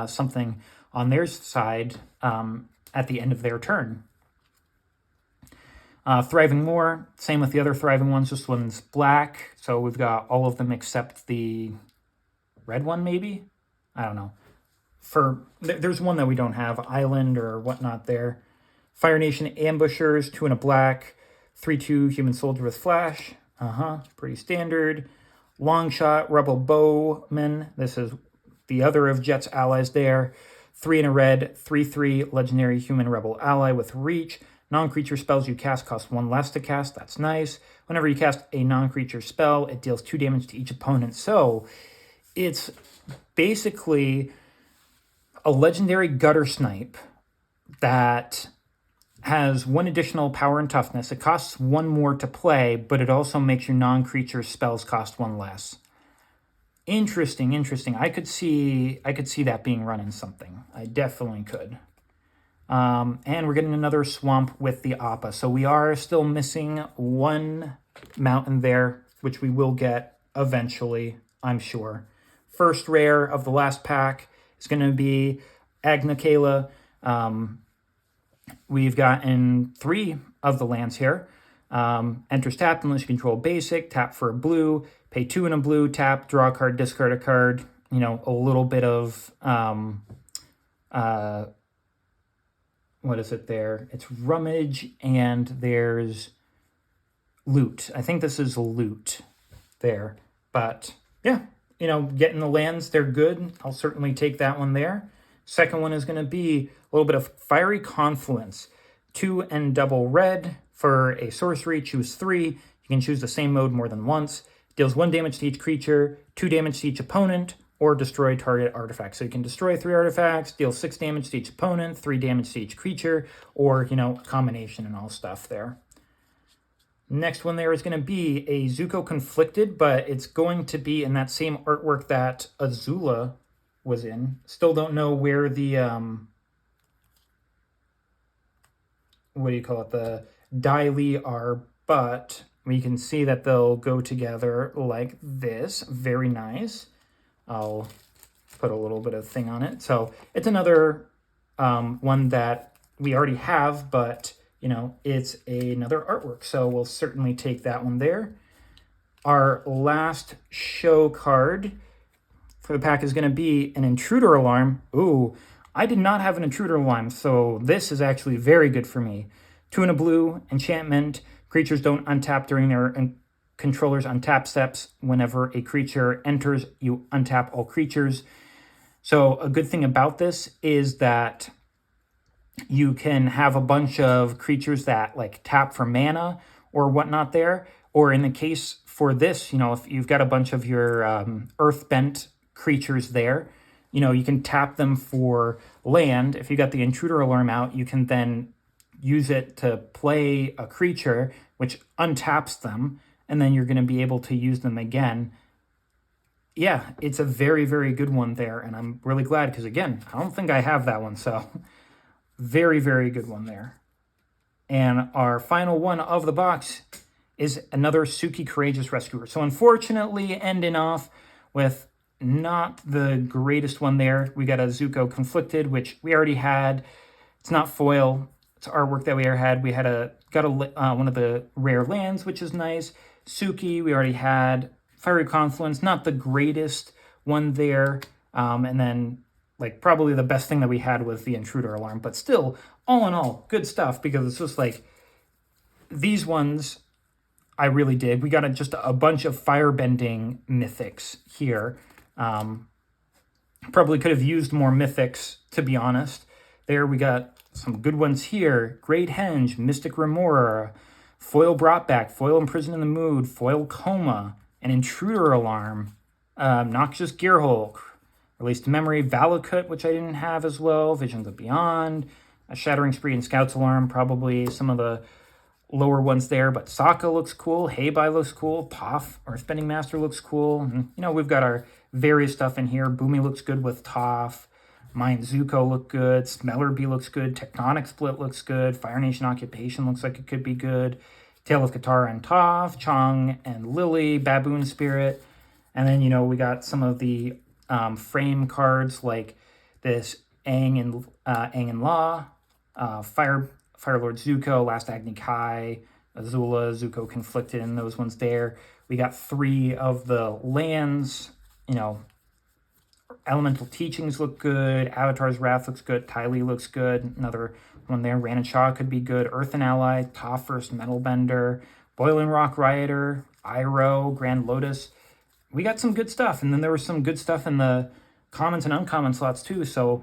something on their side at the end of their turn. Thriving More, same with the other thriving ones. This one's black, so we've got all of them except the red one, maybe? I don't know. There's one that we don't have, Island or whatnot there. Fire Nation Ambushers, 2 and a black, 3/2 Human Soldier with Flash. Pretty standard. Longshot Rebel Bowman. This is the other of Jet's allies there. 3 and a red, 3/3 Legendary Human Rebel Ally with Reach. Non-creature spells you cast cost 1 less to cast. That's nice. Whenever you cast a non-creature spell, it deals 2 damage to each opponent. So it's basically a legendary Gutter Snipe that has 1 additional power and toughness. It costs 1 more to play, but it also makes your non-creature spells cost 1 less. Interesting. I could see that being run in something. I definitely could. And we're getting another swamp with the Appa. So we are still missing 1 mountain there, which we will get eventually, I'm sure. First rare of the last pack is going to be Agnakala. We've gotten 3 of the lands here. Enters tapped unless you control basic. Tap for a blue. Pay 2 and a blue. Tap, draw a card, discard a card. You know, a little bit of... what is it there? It's Rummage, and there's Loot. I think this is Loot there. But, yeah, you know, getting the lands, they're good. I'll certainly take that one there. Second one is going to be a little bit of Fiery Confluence. 2 and double red for a sorcery. Choose 3. You can choose the same mode more than once. Deals 1 damage to each creature, 2 damage to each opponent, or destroy target artifact. So you can destroy 3 artifacts, deal 6 damage to each opponent, 3 damage to each creature, or, you know, a combination and all stuff there. Next one there is going to be a Zuko Conflicted, but it's going to be in that same artwork that Azula was in. Still don't know where the, what do you call it, the Daily are, but we can see that they'll go together like this. Very nice. I'll put a little bit of thing on it. So it's another one that we already have, but, you know, it's another artwork. So we'll certainly take that one there. Our last show card for the pack is going to be an Intruder Alarm. Ooh, I did not have an Intruder Alarm, so this is actually very good for me. 2 and a blue, enchantment. Creatures don't untap during their controller's untap steps. Whenever a creature enters, you untap all creatures. So a good thing about this is that you can have a bunch of creatures that like tap for mana or whatnot there. Or in the case for this, you know, if you've got a bunch of your earth-bent creatures there, you know, you can tap them for land. If you got the Intruder Alarm out, you can then use it to play a creature, which untaps them, and then you're going to be able to use them again. Yeah, it's a very, very good one there, and I'm really glad because, again, I don't think I have that one, so very, very good one there. And our final one of the box is another Suki Courageous Rescuer. So unfortunately, ending off with not the greatest one there. We got a Zuko Conflicted, which we already had. It's not foil. It's artwork that we already had. We had one of the rare lands, which is nice. Suki, we already had. Fiery Confluence, not the greatest one there. And then, like, probably the best thing that we had was the Intruder Alarm. But still, all in all, good stuff, because it's just like, these ones I really did. We got just a bunch of firebending mythics here. Probably could have used more mythics, to be honest. There we got some good ones here. Great Henge, Mystic Remora, Foil Brought Back, Foil Imprisoned in the Mood, Foil Coma, an Intruder Alarm, Noxious Gearhulk, Released Memory, Valakut, which I didn't have as well, Visions of Beyond, a Shattering Spree and Scout's Alarm, probably some of the lower ones there, but Sokka looks cool, Heibai looks cool, Toph, Earthbending Master looks cool, and, you know, we've got our various stuff in here. Boomy looks good with Toph, Mind Zuko look good, Smellerbee looks good, Tectonic Split looks good, Fire Nation Occupation looks like it could be good, Tale of Katara and Toph, Chong and Lily, Baboon Spirit, and then, you know, we got some of the frame cards like this Aang and La, Firelord Zuko, Last Agni Kai, Azula, Zuko Conflicted, and those ones there. We got 3 of the lands. You know, Elemental Teachings look good. Avatar's Wrath looks good. Ty Lee looks good. Another one there. Ran and Shaw could be good. Earthen Ally, Toph First Metalbender, Boiling Rock Rioter, Iroh, Grand Lotus. We got some good stuff. And then there was some good stuff in the commons and uncommon slots too. So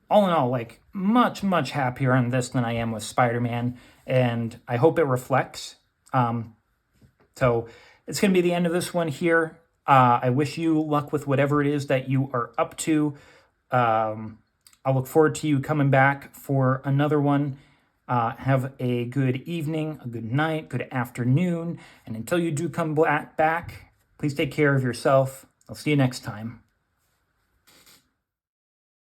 all in all, like, much, much happier on this than I am with Spider-Man. And I hope it reflects. So it's going to be the end of this one here. I wish you luck with whatever it is that you are up to. I'll look forward to you coming back for another one. Have a good evening, a good night, good afternoon. And until you do come back, please take care of yourself. I'll see you next time.